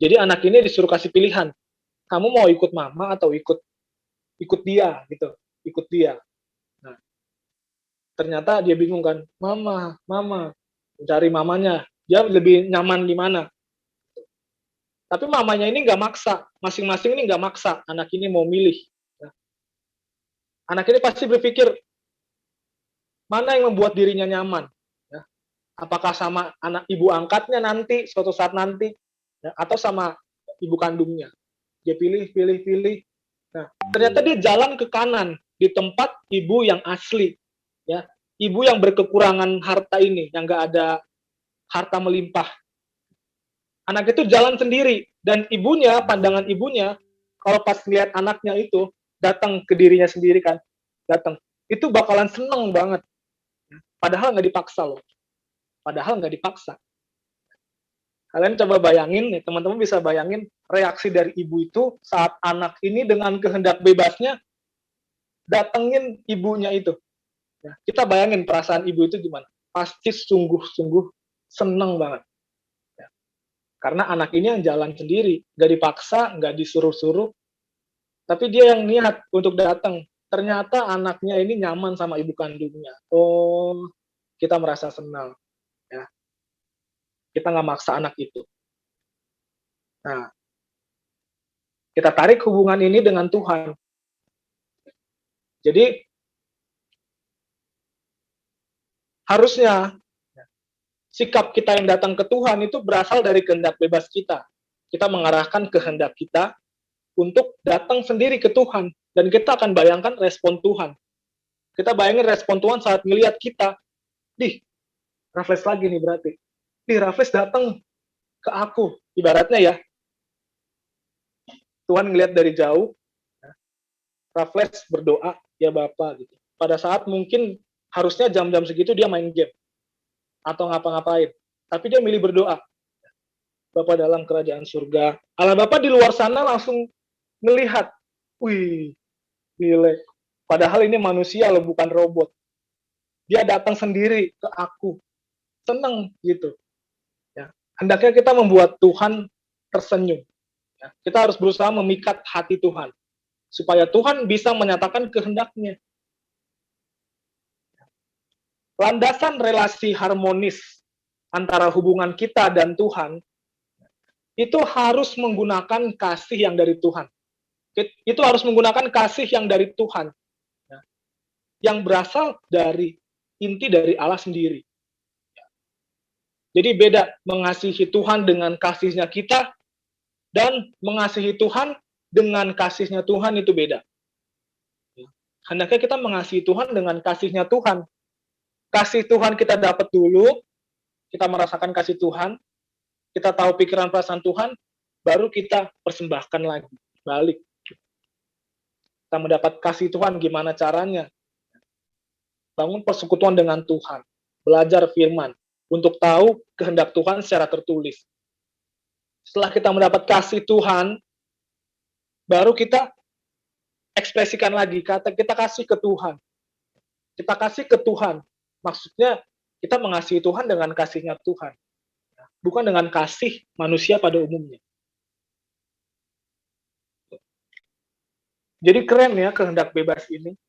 Jadi anak ini disuruh kasih pilihan. Kamu mau ikut mama atau ikut dia gitu, ikut dia. Nah, ternyata dia bingung kan, mama, mencari mamanya. Dia lebih nyaman di mana? Tapi mamanya ini nggak maksa, masing-masing ini nggak maksa. Anak ini mau milih. Anak ini pasti berpikir, mana yang membuat dirinya nyaman? Apakah sama anak ibu angkatnya nanti, suatu saat nanti, ya, atau sama ibu kandungnya. Dia pilih, pilih, pilih. Nah, ternyata dia jalan ke kanan di tempat ibu yang asli, ya, ibu yang berkekurangan harta ini, yang nggak ada harta melimpah. Anak itu jalan sendiri dan ibunya, pandangan ibunya, kalau pas lihat anaknya itu datang ke dirinya sendiri kan, datang, itu bakalan seneng banget. Padahal nggak dipaksa loh. Padahal nggak dipaksa. Kalian coba bayangin, nih, teman-teman bisa bayangin reaksi dari ibu itu saat anak ini dengan kehendak bebasnya datengin ibunya itu. Ya, kita bayangin perasaan ibu itu gimana? Pasti sungguh-sungguh seneng banget. Ya. Karena anak ini yang jalan sendiri, nggak dipaksa, nggak disuruh-suruh, tapi dia yang niat untuk datang. Ternyata anaknya ini nyaman sama ibu kandungnya. Oh, kita merasa senang. Ya. Kita nggak maksa anak itu. Nah, kita tarik hubungan ini dengan Tuhan. Jadi, harusnya sikap kita yang datang ke Tuhan itu berasal dari kehendak bebas kita. Kita mengarahkan kehendak kita untuk datang sendiri ke Tuhan. Dan kita akan bayangkan respon Tuhan. Kita bayangin respon Tuhan saat ngelihat kita. Raffles lagi nih berarti. Raffles datang ke aku. Ibaratnya ya, Tuhan ngelihat dari jauh, Raffles berdoa, ya Bapak, gitu. Pada saat mungkin harusnya jam-jam segitu dia main game. Atau ngapa-ngapain. Tapi dia milih berdoa. Bapa dalam kerajaan surga. Allah Bapa di luar sana langsung melihat. Wih, gile. Padahal ini manusia loh, bukan robot. Dia datang sendiri ke aku. Seneng gitu. Ya. Hendaknya kita membuat Tuhan tersenyum. Ya. Kita harus berusaha memikat hati Tuhan. Supaya Tuhan bisa menyatakan kehendaknya. Landasan relasi harmonis antara hubungan kita dan Tuhan itu harus menggunakan kasih yang dari Tuhan. Itu harus menggunakan kasih yang dari Tuhan. Yang berasal dari inti dari Allah sendiri. Jadi beda mengasihi Tuhan dengan kasihnya kita dan mengasihi Tuhan dengan kasihnya Tuhan itu beda. Hendaknya kita mengasihi Tuhan dengan kasihnya Tuhan. Kasih Tuhan kita dapat dulu, kita merasakan kasih Tuhan, kita tahu pikiran perasaan Tuhan, baru kita persembahkan lagi, balik. Kita mendapat kasih Tuhan, gimana caranya? Bangun persekutuan dengan Tuhan, belajar firman, untuk tahu kehendak Tuhan secara tertulis. Setelah kita mendapat kasih Tuhan, baru kita ekspresikan lagi, kata kita kasih ke Tuhan. Kita kasih ke Tuhan, maksudnya kita mengasihi Tuhan dengan kasihnya Tuhan. Bukan dengan kasih manusia pada umumnya. Jadi keren ya kehendak bebas ini.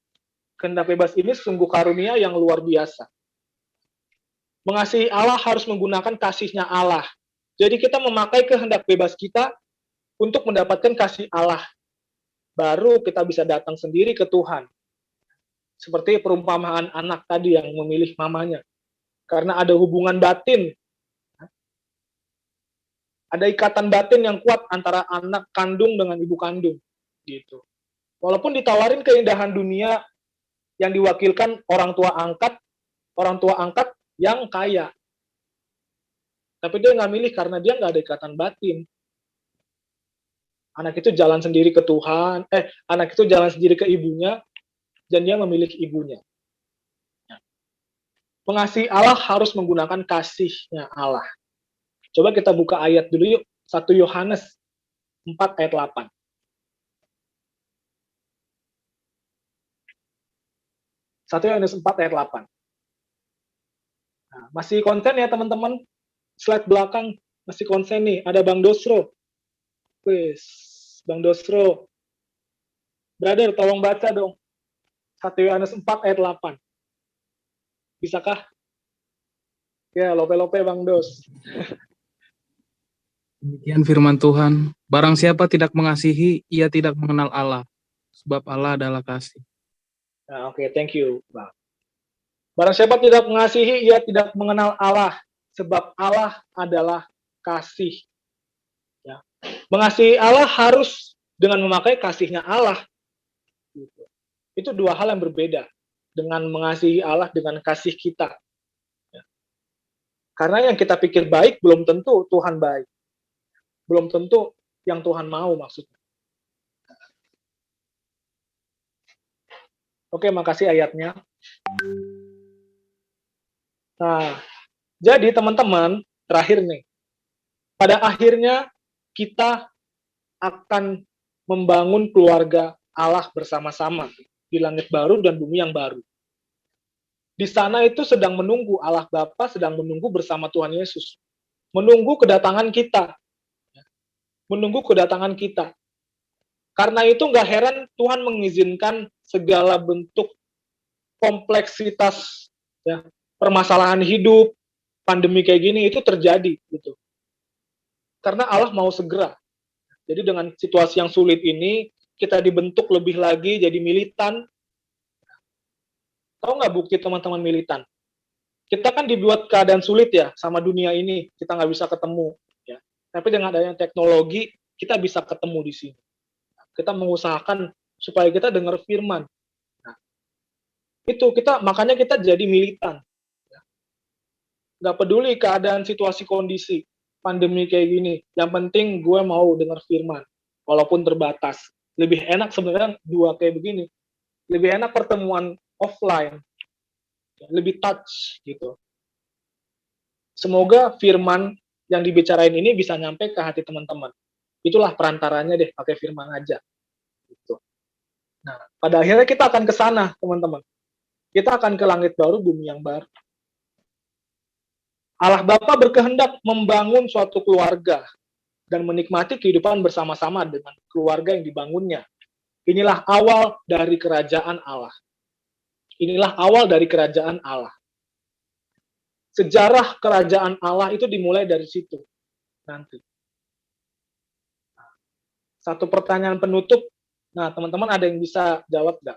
Kehendak bebas ini sungguh karunia yang luar biasa. Mengasihi Allah harus menggunakan kasihnya Allah. Jadi kita memakai kehendak bebas kita untuk mendapatkan kasih Allah. Baru kita bisa datang sendiri ke Tuhan. Seperti perumpamaan anak tadi yang memilih mamanya. Karena ada hubungan batin. Ada ikatan batin yang kuat antara anak kandung dengan ibu kandung. Gitu. Walaupun ditawarin keindahan dunia yang diwakilkan orang tua angkat yang kaya. Tapi dia nggak milih karena dia nggak ada ikatan batin. Anak itu jalan sendiri ke Tuhan, anak itu jalan sendiri ke ibunya, dan dia memilih ibunya. Mengasihi Allah harus menggunakan kasihnya Allah. Coba kita buka ayat dulu yuk, 1 Yohanes 4 ayat 8. 1 Yohanes 4 ayat 8. Nah, masih konsen ya teman-teman? Slide belakang masih konsen nih. Ada Bang Dosro. Wis, Bang Dosro. Brother, tolong baca dong. 1 Yohanes 4 ayat 8. Bisakah? Ya, lope-lope Bang Dos. Demikian firman Tuhan, barang siapa tidak mengasihi, ia tidak mengenal Allah, sebab Allah adalah kasih. Nah, oke, thank you, Bang. Barang siapa tidak mengasihi, ia tidak mengenal Allah, sebab Allah adalah kasih. Ya. Mengasihi Allah harus dengan memakai kasihnya Allah. Gitu. Itu dua hal yang berbeda dengan mengasihi Allah dengan kasih kita. Ya. Karena yang kita pikir baik belum tentu Tuhan baik. Belum tentu yang Tuhan mau maksudnya. Oke, makasih ayatnya. Nah, jadi teman-teman, terakhir nih. Pada akhirnya kita akan membangun keluarga Allah bersama-sama di langit baru dan bumi yang baru. Di sana itu sedang menunggu, Allah Bapa sedang menunggu bersama Tuhan Yesus. Menunggu kedatangan kita. Menunggu kedatangan kita. Karena itu nggak heran Tuhan mengizinkan segala bentuk kompleksitas ya, permasalahan hidup, pandemi kayak gini itu terjadi gitu. Karena Allah mau segera. Jadi dengan situasi yang sulit ini, kita dibentuk lebih lagi jadi militan. Tahu nggak bukti teman-teman militan? Kita kan dibuat keadaan sulit ya sama dunia ini, kita nggak bisa ketemu. Ya. Tapi dengan adanya teknologi, kita bisa ketemu di sini. Kita mengusahakan supaya kita dengar firman. Nah, itu makanya kita jadi militan. Ya. Nggak peduli keadaan situasi kondisi, pandemi kayak gini. Yang penting gue mau dengar firman, walaupun terbatas. Lebih enak sebenarnya dua kayak begini. Lebih enak pertemuan offline, lebih touch gitu. Semoga firman yang dibicarain ini bisa nyampe ke hati teman-teman. Itulah perantaranya deh, pakai firman aja. Gitu. Nah, pada akhirnya kita akan ke sana, teman-teman. Kita akan ke langit baru, bumi yang baru. Allah Bapa berkehendak membangun suatu keluarga dan menikmati kehidupan bersama-sama dengan keluarga yang dibangunnya. Inilah awal dari kerajaan Allah. Inilah awal dari kerajaan Allah. Sejarah kerajaan Allah itu dimulai dari situ nanti. Satu pertanyaan penutup. Nah, teman-teman ada yang bisa jawab nggak?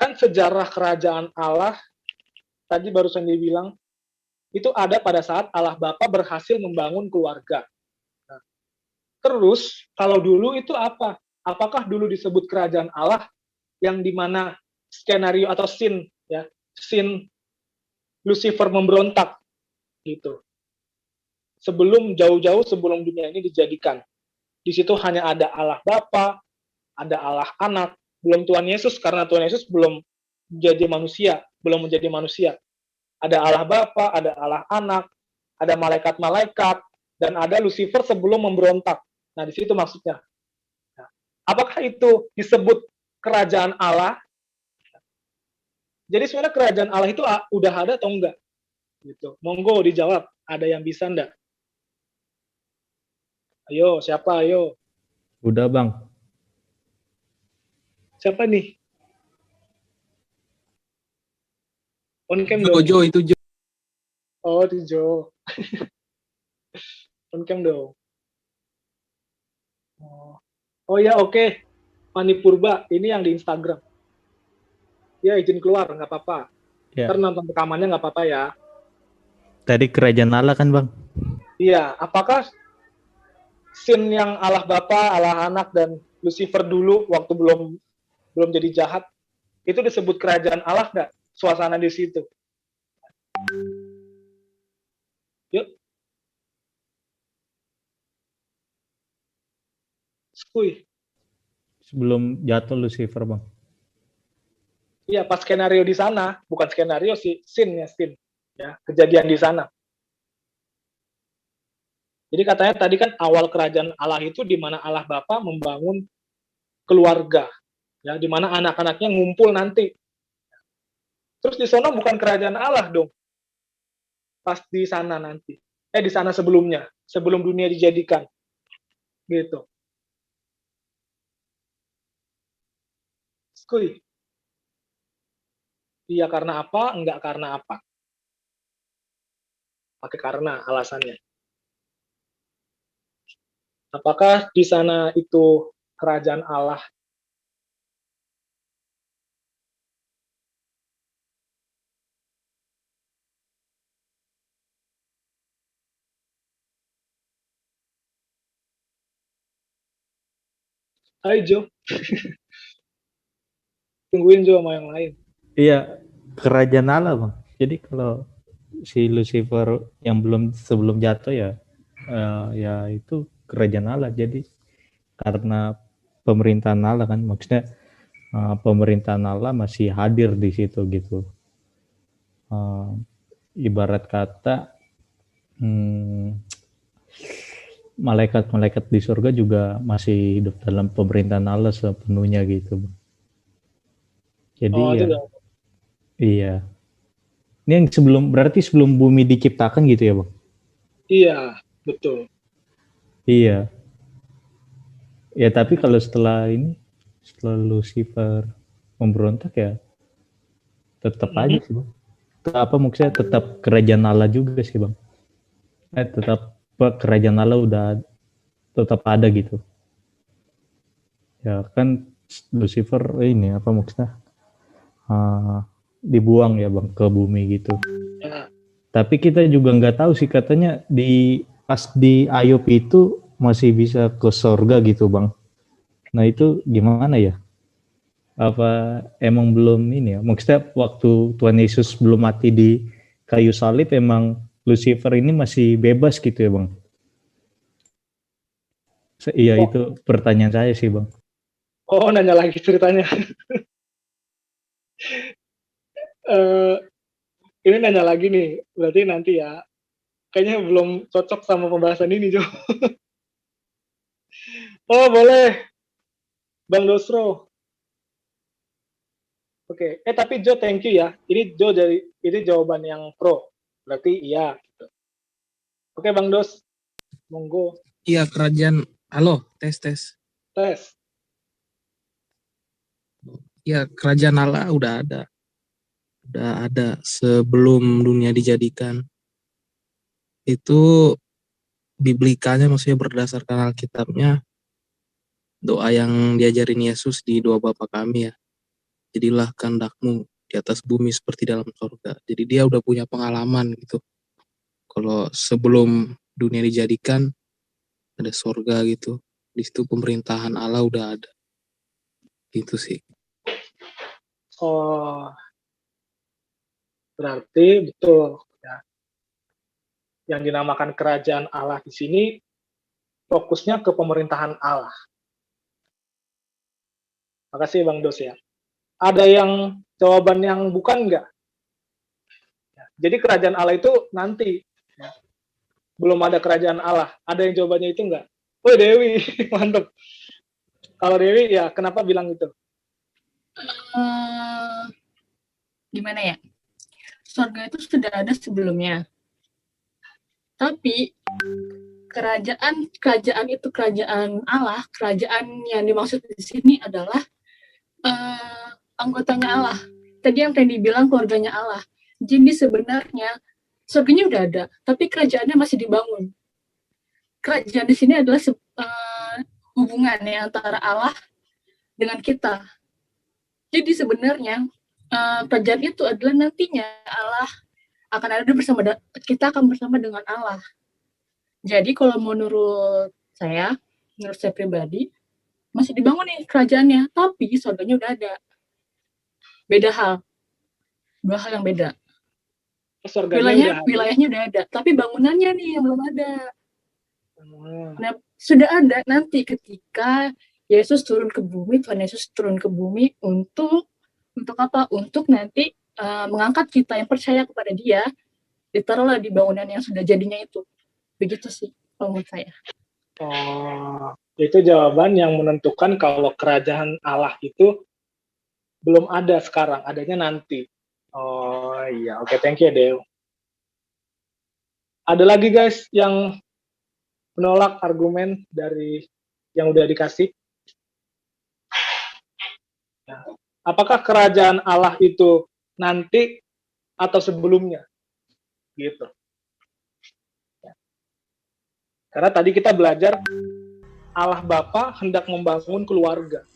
Kan sejarah kerajaan Allah, tadi barusan dibilang, itu ada pada saat Allah Bapa berhasil membangun keluarga. Nah, terus, kalau dulu itu apa? Apakah dulu disebut kerajaan Allah yang dimana skenario atau scene, ya, scene Lucifer memberontak, gitu. Sebelum jauh-jauh sebelum dunia ini dijadikan. Di situ hanya ada Allah Bapa, ada Allah Anak, belum Tuhan Yesus karena Tuhan Yesus belum menjadi manusia. Ada Allah Bapa, ada Allah Anak, ada malaikat-malaikat, dan ada Lucifer sebelum memberontak. Nah, di situ maksudnya. Nah, apakah itu disebut kerajaan Allah? Jadi sebenarnya kerajaan Allah itu udah ada atau enggak? Gitu. Monggo dijawab. Ada yang bisa enggak? Ayo, siapa? Ayo. Udah bang. Siapa nih? On cam dong. Itu Jo. Oh, itu Jo. On cam dong. Oh ya, oke. Fani Purba, ini yang di Instagram. Ya, izin keluar, nggak apa-apa. Ya. Ntar nonton rekamannya nggak apa-apa ya. Tadi kerajaan Allah kan bang? Iya, apakah scene yang Allah Bapa, Allah Anak, dan Lucifer dulu waktu belum jadi jahat, itu disebut kerajaan Allah nggak? Suasana di situ. Yuk. Skuy. Sebelum jatuh Lucifer bang. Iya, pas skenario di sana, bukan skenario sih, scene. Ya, kejadian di sana. Jadi katanya tadi kan awal kerajaan Allah itu di mana Allah Bapa membangun keluarga, ya, di mana anak-anaknya ngumpul nanti. Terus di sana bukan kerajaan Allah dong, pas di sana nanti. Di sana sebelumnya, sebelum dunia dijadikan, gitu. Skuy. Iya karena apa? Enggak karena apa? Pakai karena alasannya. Apakah di sana itu kerajaan Allah Hai Jo, tungguin Jo sama yang lain. Iya, kerajaan Allah bang. Jadi kalau si Lucifer yang sebelum jatuh ya, ya itu kerajaan Allah. Jadi karena pemerintahan Allah kan, maksudnya pemerintahan Allah masih hadir di situ gitu. Ibarat kata malaikat-malaikat di surga juga masih hidup dalam pemerintahan Allah sepenuhnya gitu. Jadi Oh, itu ya, udah. iya. Ini yang berarti sebelum bumi diciptakan gitu ya bang? Iya, betul. Iya. Ya tapi kalau setelah Lucifer memberontak ya tetap aja sih bang. Apa maksudnya tetap kerajaan Allah juga sih bang. Tetap kerajaan Allah udah tetap ada gitu. Ya kan Lucifer ini apa maksudnya dibuang ya bang ke bumi gitu. Ya. Tapi kita juga nggak tahu sih, katanya pas di Ayub itu masih bisa ke sorga gitu bang. Nah itu gimana ya? Apa emang belum ini ya? Maksudnya waktu Tuhan Yesus belum mati di kayu salib emang Lucifer ini masih bebas gitu ya bang? Iya Oh, itu pertanyaan saya sih bang. oh, nanya lagi ceritanya. Eh, ini nanya lagi nih, berarti nanti ya. Kayaknya belum cocok sama pembahasan ini Jo. Oh boleh, Bang Dosro. Oke, tapi Jo thank you ya. Ini Jo ini jawaban yang pro. Berarti iya. Oke Bang Dos, monggo Iya, kerajaan. Halo, tes. tes. Ya, kerajaan Allah udah ada. Udah ada sebelum dunia dijadikan. Itu biblikanya, maksudnya berdasarkan Alkitabnya, doa yang diajarin Yesus di doa Bapa kami ya. Jadilah kehendakmu di atas bumi seperti dalam surga. Jadi dia udah punya pengalaman gitu. Kalau sebelum dunia dijadikan, ada surga gitu. Di situ pemerintahan Allah udah ada. Gitu sih. Oh, berarti betul. Ya. Yang dinamakan kerajaan Allah di sini fokusnya ke pemerintahan Allah. Makasih Bang Dos ya. Ada yang jawaban yang bukan nggak? Ya. Jadi kerajaan Allah itu nanti. Ya. Belum ada kerajaan Allah. Ada yang jawabannya itu nggak? Oh Dewi, mantep. Kalau Dewi ya kenapa bilang gitu? Gimana ya? Surga itu sudah ada sebelumnya. Tapi kerajaan itu kerajaan Allah, kerajaan yang dimaksud di sini adalah anggotanya Allah. Tadi yang bilang keluarganya Allah. Jadi sebenarnya surganya udah ada, tapi kerajaannya masih dibangun. Kerajaan di sini adalah hubungan ya, antara Allah dengan kita. Jadi sebenarnya kerajaan itu adalah nantinya Allah akan ada bersama kita akan bersama dengan Allah. Jadi kalau menurut saya pribadi masih dibangun nih kerajaannya, tapi surganya udah ada. Beda hal, dua hal yang beda. Wilayahnya udah ada, tapi bangunannya nih yang belum ada. Nah, sudah ada nanti ketika Yesus turun ke bumi, Tuhan Yesus turun ke bumi untuk apa? Untuk nanti mengangkat kita yang percaya kepada Dia, ditaruhlah di bangunan yang sudah jadinya itu. Begitu sih menurut saya. Oh, itu jawaban yang menentukan kalau kerajaan Allah itu belum ada sekarang, adanya nanti. Oh iya, oke, thank you Dew. Ada lagi guys yang menolak argumen dari yang udah dikasih? Nah, apakah kerajaan Allah itu nanti atau sebelumnya? Gitu. Karena tadi kita belajar Allah Bapa hendak membangun keluarga.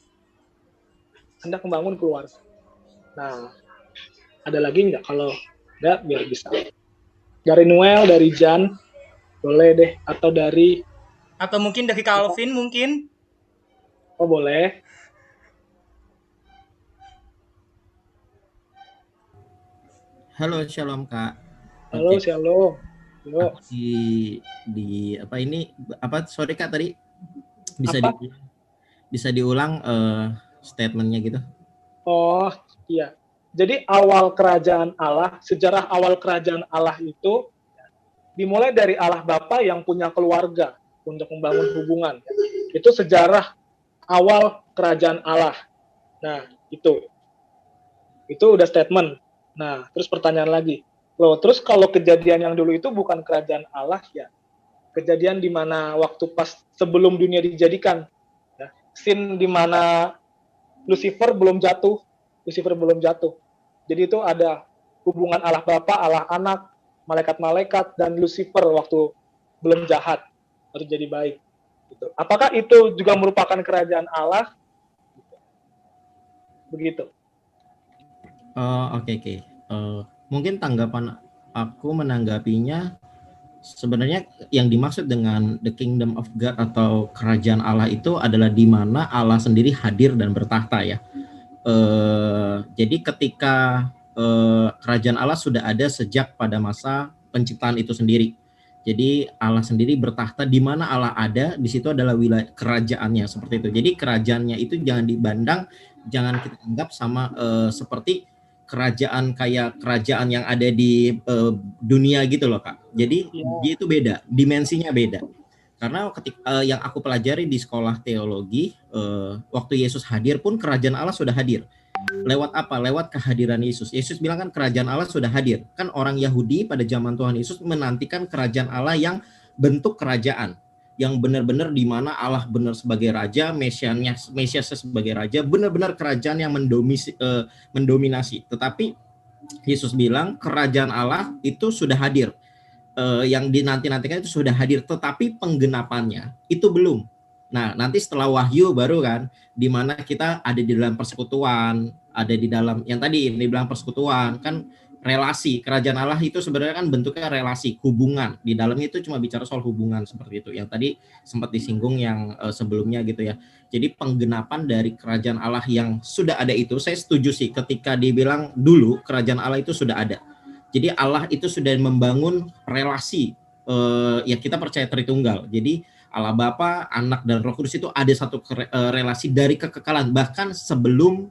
Hendak membangun keluarga. Nah, ada lagi nggak? Kalau nggak, biar bisa. Dari Noel, dari Jan, boleh deh. Atau mungkin dari Calvin mungkin. Oh, boleh. Halo, shalom Kak. Halo, Oke, Shalom. Yuk. aku di apa ini apa sorry Kak tadi bisa Apa? bisa diulang statementnya gitu. Oh, iya. Jadi awal kerajaan Allah, sejarah awal kerajaan Allah itu dimulai dari Allah Bapa yang punya keluarga untuk membangun hubungan. Itu sejarah awal kerajaan Allah. Nah, itu udah statement. Nah, terus pertanyaan lagi. Loh, terus kalau kejadian yang dulu itu bukan kerajaan Allah ya? Kejadian di mana waktu pas sebelum dunia dijadikan. Ya. Scene di mana Lucifer belum jatuh. Jadi itu ada hubungan Allah Bapa, Allah Anak, malaikat-malaikat, dan Lucifer waktu belum jahat, baru jadi baik. Gitu. Apakah itu juga merupakan kerajaan Allah? Begitu. Oke. Mungkin tanggapan aku menanggapinya sebenarnya yang dimaksud dengan the kingdom of God atau kerajaan Allah itu adalah di mana Allah sendiri hadir dan bertahta ya. Jadi ketika kerajaan Allah sudah ada sejak pada masa penciptaan itu sendiri. Jadi Allah sendiri bertahta di mana Allah ada, di situ adalah wilayah kerajaannya seperti itu. Jadi kerajaannya itu jangan kita anggap sama seperti kerajaan kayak kerajaan yang ada di dunia gitu loh Kak. Jadi dia itu beda, dimensinya beda. Karena ketika yang aku pelajari di sekolah teologi, waktu Yesus hadir pun kerajaan Allah sudah hadir. Lewat apa? Lewat kehadiran Yesus. Yesus bilang kan kerajaan Allah sudah hadir. Kan orang Yahudi pada zaman Tuhan Yesus menantikan kerajaan Allah yang bentuk kerajaan. Yang benar-benar di mana Allah benar sebagai raja, Mesiasnya sebagai raja, benar-benar kerajaan yang mendominasi. Tetapi Yesus bilang kerajaan Allah itu sudah hadir. Yang dinanti-nantikan itu sudah hadir, tetapi penggenapannya itu belum. Nah, nanti setelah wahyu baru kan, di mana kita ada di dalam persekutuan, ada di dalam yang tadi dibilang persekutuan, kan relasi. Kerajaan Allah itu sebenarnya kan bentuknya relasi, hubungan. Di dalamnya itu cuma bicara soal hubungan seperti itu. Yang tadi sempat disinggung yang sebelumnya gitu ya. Jadi penggenapan dari kerajaan Allah yang sudah ada itu, saya setuju sih ketika dibilang dulu kerajaan Allah itu sudah ada. Jadi Allah itu sudah membangun relasi, ya kita percaya Tritunggal. Jadi Allah Bapa, Anak, dan Roh Kudus itu ada satu relasi dari kekekalan, bahkan sebelum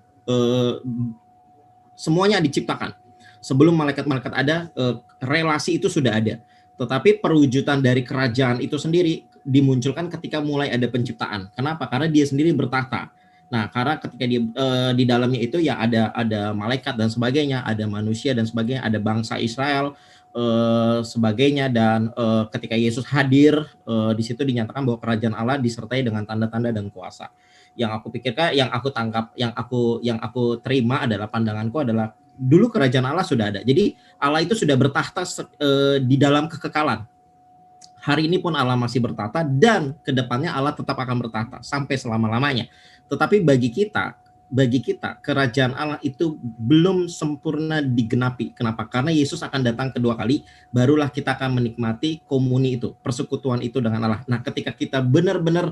semuanya diciptakan. Sebelum malaikat-malaikat ada, relasi itu sudah ada. Tetapi perwujudan dari kerajaan itu sendiri dimunculkan ketika mulai ada penciptaan. Kenapa? Karena dia sendiri bertahta. Nah, karena ketika dia di dalamnya itu ya ada malaikat dan sebagainya, ada manusia dan sebagainya, ada bangsa Israel sebagainya, dan ketika Yesus hadir di situ dinyatakan bahwa kerajaan Allah disertai dengan tanda-tanda dan kuasa. Yang aku pikirkan, yang aku tangkap, yang aku terima adalah pandanganku adalah dulu kerajaan Allah sudah ada. Jadi Allah itu sudah bertahta di dalam kekekalan. Hari ini pun Allah masih bertahta dan kedepannya Allah tetap akan bertahta sampai selama-lamanya. Tetapi bagi kita kerajaan Allah itu belum sempurna digenapi. Kenapa? Karena Yesus akan datang kedua kali, barulah kita akan menikmati komuni itu, persekutuan itu dengan Allah. Nah, ketika kita benar-benar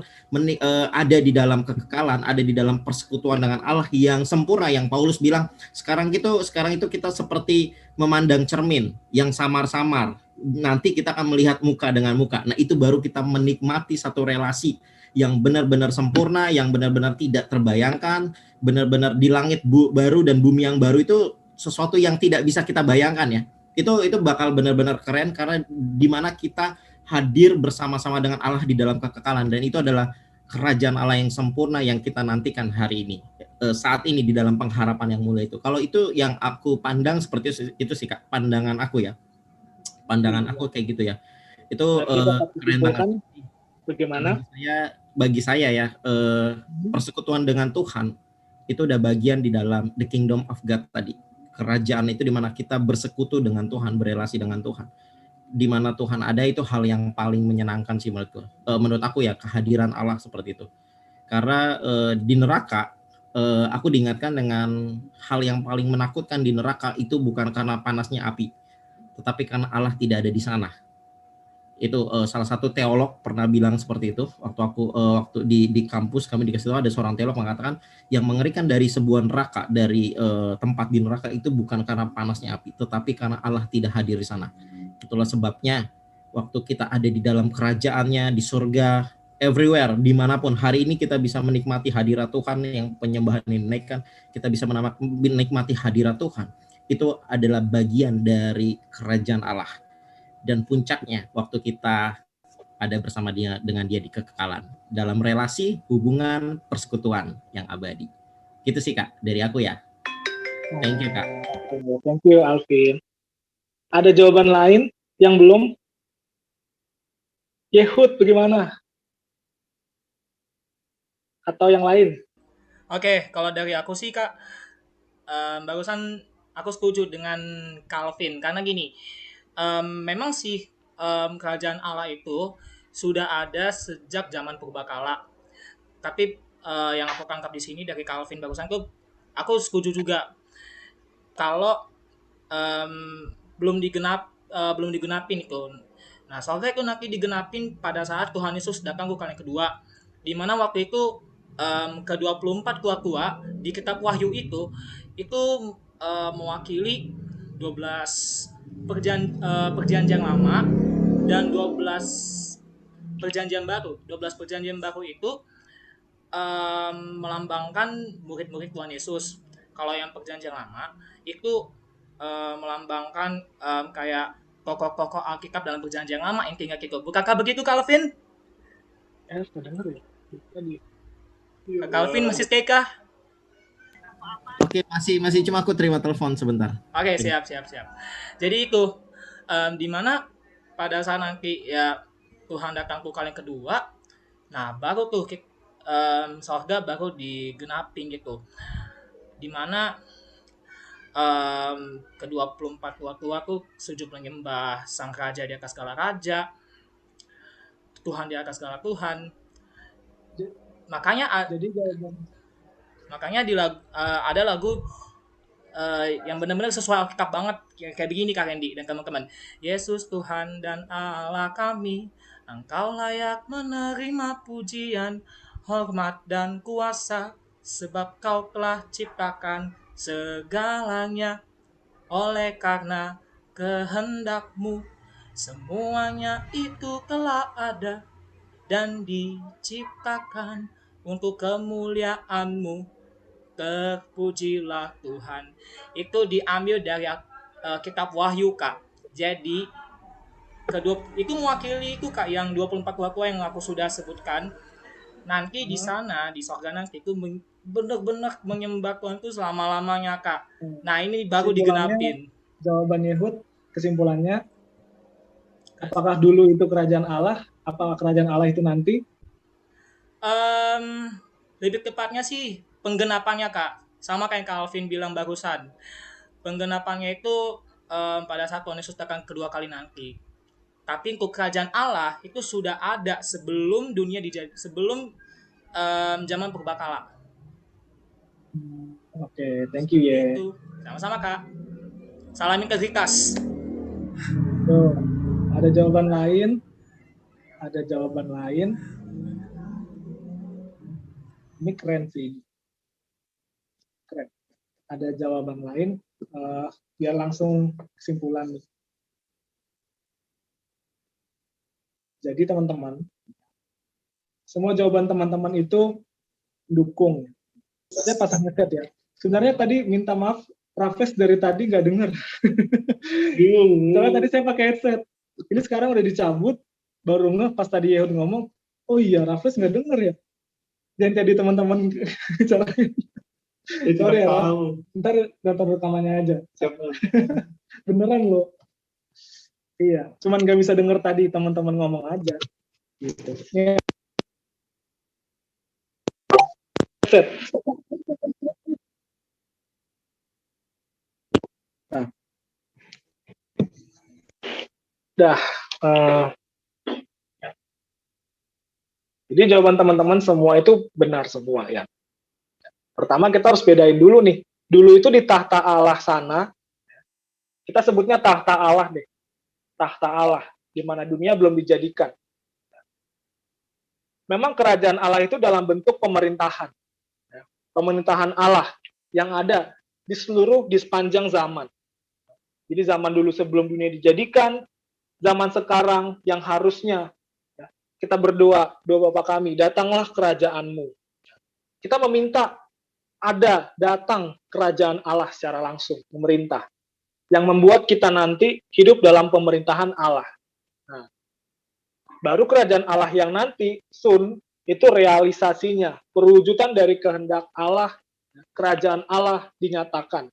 ada di dalam kekekalan, ada di dalam persekutuan dengan Allah yang sempurna, yang Paulus bilang, sekarang itu kita seperti memandang cermin yang samar-samar. Nanti kita akan melihat muka dengan muka. Nah, itu baru kita menikmati satu relasi yang benar-benar sempurna, yang benar-benar tidak terbayangkan, benar-benar di langit baru dan bumi yang baru itu sesuatu yang tidak bisa kita bayangkan ya. Itu bakal benar-benar keren karena di mana kita hadir bersama-sama dengan Allah di dalam kekekalan, dan itu adalah kerajaan Allah yang sempurna yang kita nantikan hari ini. Saat ini di dalam pengharapan yang mulia itu. Kalau itu yang aku pandang seperti itu sih Kak, pandangan aku ya. Pandangan aku kayak gitu ya. Itu keren banget. Bagaimana? Bagi saya ya, persekutuan dengan Tuhan itu udah bagian di dalam the kingdom of God tadi. Kerajaan itu di mana kita bersekutu dengan Tuhan, berelasi dengan Tuhan. Di mana Tuhan ada itu hal yang paling menyenangkan sih menurutku. Menurut aku ya, kehadiran Allah seperti itu. Karena di neraka aku diingatkan dengan hal yang paling menakutkan di neraka itu bukan karena panasnya api, tetapi karena Allah tidak ada di sana. Itu salah satu teolog pernah bilang seperti itu waktu di kampus kami dikasih tahu ada seorang teolog mengatakan yang mengerikan dari sebuah neraka, dari tempat di neraka itu bukan karena panasnya api, tetapi karena Allah tidak hadir di sana. Itulah sebabnya waktu kita ada di dalam kerajaannya di surga, everywhere, dimanapun, hari ini kita bisa menikmati hadirat Tuhan yang penyembahan ini naikkan, kita bisa menikmati hadirat Tuhan. Itu adalah bagian dari kerajaan Allah. Dan puncaknya waktu kita ada bersama dia dengan dia di kekekalan dalam relasi, hubungan, persekutuan yang abadi. Gitu sih Kak dari aku ya. Thank you Kak. Thank you Alvin. Ada jawaban lain yang belum? Yehud bagaimana? Atau yang lain? Oke, kalau dari aku sih Kak, barusan aku setuju dengan Calvin karena gini, memang sih kerajaan Allah itu sudah ada sejak zaman purbakala. Tapi yang aku tangkap di sini dari Calvin barusan tuh, aku setuju juga kalau belum digenapin itu. Nah, soalnya itu nanti digenapin pada saat Tuhan Yesus datang ke kali kedua, di mana waktu itu ke-24 tua-tua di kitab Wahyu itu mewakili 12 perjanjian lama dan 12 perjanjian baru. 12 perjanjian baru itu melambangkan murid-murid Tuhan Yesus. Kalau yang perjanjian lama itu melambangkan kayak tokoh-tokoh Alkitab dalam perjanjian lama, intinya gitu. Bukankah begitu Calvin? Sudah dengar ya? Tadi. Calvin masih stay kah? Oke, masih cuma aku terima telepon sebentar. Oke, siap. Jadi itu di mana pada saat nanti ya Tuhan datang ke kali kedua, nah baru tuh sorga baru digenapin gitu. Di mana ke-24 tua-tua tuh sujud menyembah sang raja di atas segala raja, Tuhan di atas segala Tuhan. Makanya ada lagu yang benar-benar sesuai Alkitab banget, kayak begini Kak Randy dan teman-teman. Yesus Tuhan dan Allah kami, Engkau layak menerima pujian, hormat dan kuasa, sebab Kau telah ciptakan segalanya. Oleh karena kehendak-Mu, semuanya itu telah ada dan diciptakan untuk kemuliaan-Mu. Terpujilah Tuhan. Itu diambil dari kitab Wahyu Kak. Jadi itu mewakili itu Kak yang 24 tua-tua yang aku sudah sebutkan. Nanti di sana di surga nanti itu benar-benar menyembah Tuhan itu selama-lamanya Kak. Nah, ini baru digenapin. Jawaban Yehud, kesimpulannya apakah dulu itu kerajaan Allah? Apakah kerajaan Allah itu nanti? Lebih tepatnya sih penggenapannya Kak, sama kayak Calvin bilang barusan. Penggenapannya itu pada saat Tuhan Yesus datang kedua kali nanti. Tapi untuk kerajaan Allah itu sudah ada sebelum sebelum zaman purbakala. Oke, thank you ya. Itu sama-sama Kak. Salam integritas. Tuh, ada jawaban lain? Ini keren sih. Keren. Ada jawaban lain, biar langsung kesimpulan nih. Jadi teman-teman, semua jawaban teman-teman itu dukung. Saya pasang headset ya. Sebenarnya tadi minta maaf, Rafes dari tadi nggak dengar. Soalnya tadi saya pakai headset. Ini sekarang udah dicabut, baru ngeh pas tadi Yehud ngomong, oh iya Rafes nggak dengar ya. Jangan jadi teman-teman caranya. Sorry ya, ntar daftar rekamannya aja. Beneran loh. Iya, cuman nggak bisa denger tadi teman-teman ngomong aja. Gitu. Ya. Nah. Jadi jawaban teman-teman semua itu benar semua ya. Pertama kita harus bedain dulu nih. Dulu itu di tahta Allah sana, kita sebutnya tahta Allah deh. Tahta Allah. di mana dunia belum dijadikan. Memang kerajaan Allah itu dalam bentuk pemerintahan. Pemerintahan Allah yang ada di sepanjang zaman. Jadi zaman dulu sebelum dunia dijadikan, zaman sekarang yang harusnya kita berdoa, doa Bapa kami, datanglah kerajaan-Mu. Kita meminta datang kerajaan Allah secara langsung, pemerintah, yang membuat kita nanti hidup dalam pemerintahan Allah. Nah, baru kerajaan Allah yang nanti, itu realisasinya, perwujudan dari kehendak Allah, kerajaan Allah dinyatakan.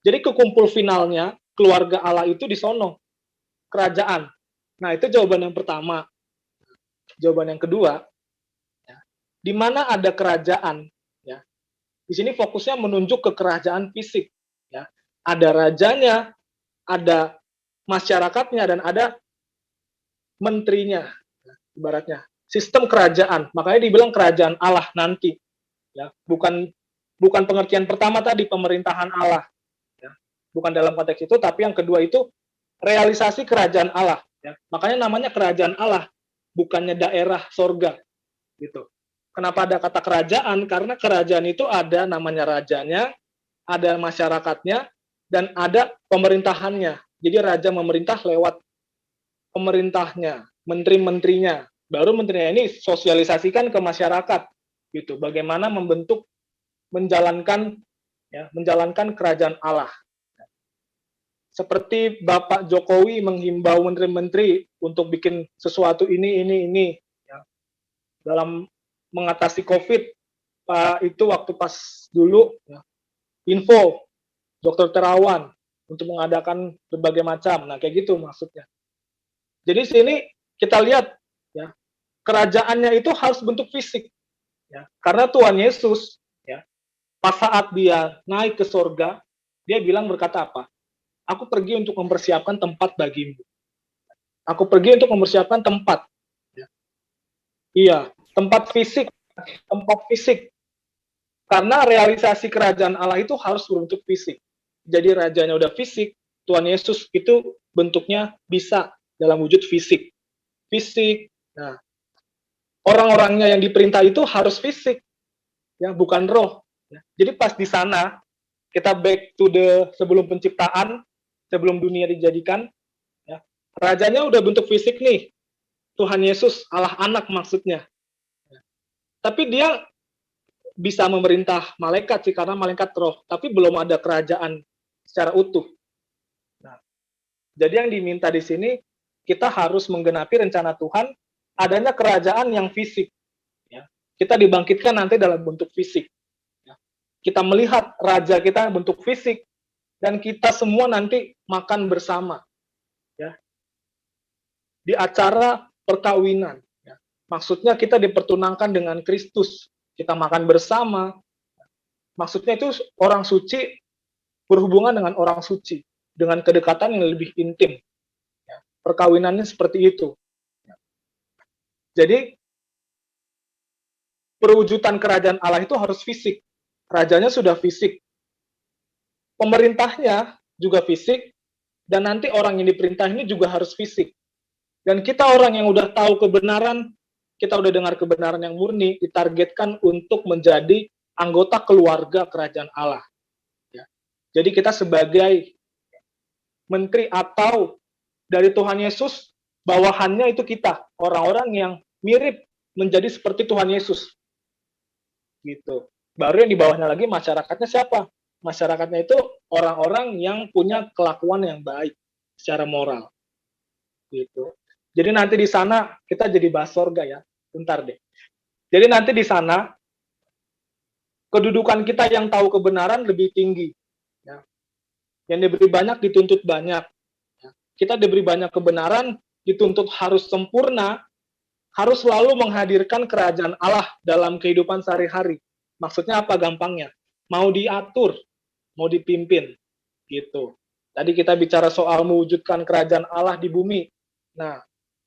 Jadi kekumpul finalnya, keluarga Allah itu di sono, kerajaan. Nah, itu jawaban yang pertama. Jawaban yang kedua, di mana ada kerajaan, di sini fokusnya menunjuk ke kerajaan fisik. Ada rajanya, ada masyarakatnya, dan ada menterinya, ibaratnya. Sistem kerajaan, makanya dibilang kerajaan Allah nanti. Bukan pengertian pertama tadi, pemerintahan Allah. Bukan dalam konteks itu, tapi yang kedua itu realisasi kerajaan Allah. Makanya namanya kerajaan Allah, bukannya daerah sorga, gitu. Kenapa ada kata kerajaan? Karena kerajaan itu ada namanya rajanya, ada masyarakatnya, dan ada pemerintahannya. Jadi raja memerintah lewat pemerintahnya, menteri-menterinya. Baru menterinya ini sosialisasikan ke masyarakat, gitu. Bagaimana menjalankan kerajaan Allah. Seperti Bapak Jokowi menghimbau menteri-menteri untuk bikin sesuatu ini. Dalam mengatasi COVID, itu waktu pas dulu, info, Dr. Terawan, untuk mengadakan berbagai macam. Nah, kayak gitu maksudnya. Jadi sini kita lihat, kerajaannya itu harus bentuk fisik. Karena Tuhan Yesus, pas saat dia naik ke sorga, dia berkata apa? Aku pergi untuk mempersiapkan tempat bagimu. Aku pergi untuk mempersiapkan tempat. Iya, tempat fisik. Karena realisasi kerajaan Allah itu harus berbentuk fisik. Jadi rajanya udah fisik, Tuhan Yesus itu bentuknya bisa dalam wujud fisik. Nah, orang-orangnya yang diperintah itu harus fisik, bukan roh. Jadi pas di sana, kita back to sebelum penciptaan, sebelum dunia dijadikan, rajanya udah bentuk fisik nih, Tuhan Yesus, Allah anak maksudnya. Tapi dia bisa memerintah malaikat sih, karena malaikat roh, tapi belum ada kerajaan secara utuh. Nah, jadi yang diminta di sini, kita harus menggenapi rencana Tuhan, adanya kerajaan yang fisik. Kita dibangkitkan nanti dalam bentuk fisik. Kita melihat raja kita bentuk fisik, dan kita semua nanti makan bersama. Di acara perkawinan. Maksudnya kita dipertunangkan dengan Kristus. Kita makan bersama. Maksudnya itu orang suci berhubungan dengan orang suci. Dengan kedekatan yang lebih intim. Perkawinannya seperti itu. Jadi, perwujudan kerajaan Allah itu harus fisik. Rajanya sudah fisik. Pemerintahnya juga fisik. Dan nanti orang yang diperintah ini juga harus fisik. Dan kita orang yang udah tahu kebenaran, kita udah dengar kebenaran yang murni, ditargetkan untuk menjadi anggota keluarga kerajaan Allah. Jadi kita sebagai menteri atau dari Tuhan Yesus, bawahannya itu kita, orang-orang yang mirip menjadi seperti Tuhan Yesus. Gitu. Baru yang di bawahnya lagi masyarakatnya siapa? Masyarakatnya itu orang-orang yang punya kelakuan yang baik secara moral. Gitu. Jadi nanti di sana kita jadi bahas sorga ya. Bentar deh. Jadi nanti di sana kedudukan kita yang tahu kebenaran lebih tinggi. Ya. Yang diberi banyak dituntut banyak. Ya. Kita diberi banyak kebenaran, dituntut harus sempurna, harus selalu menghadirkan kerajaan Allah dalam kehidupan sehari-hari. Maksudnya apa gampangnya? Mau diatur, mau dipimpin. Gitu. Tadi kita bicara soal mewujudkan kerajaan Allah di bumi. Nah,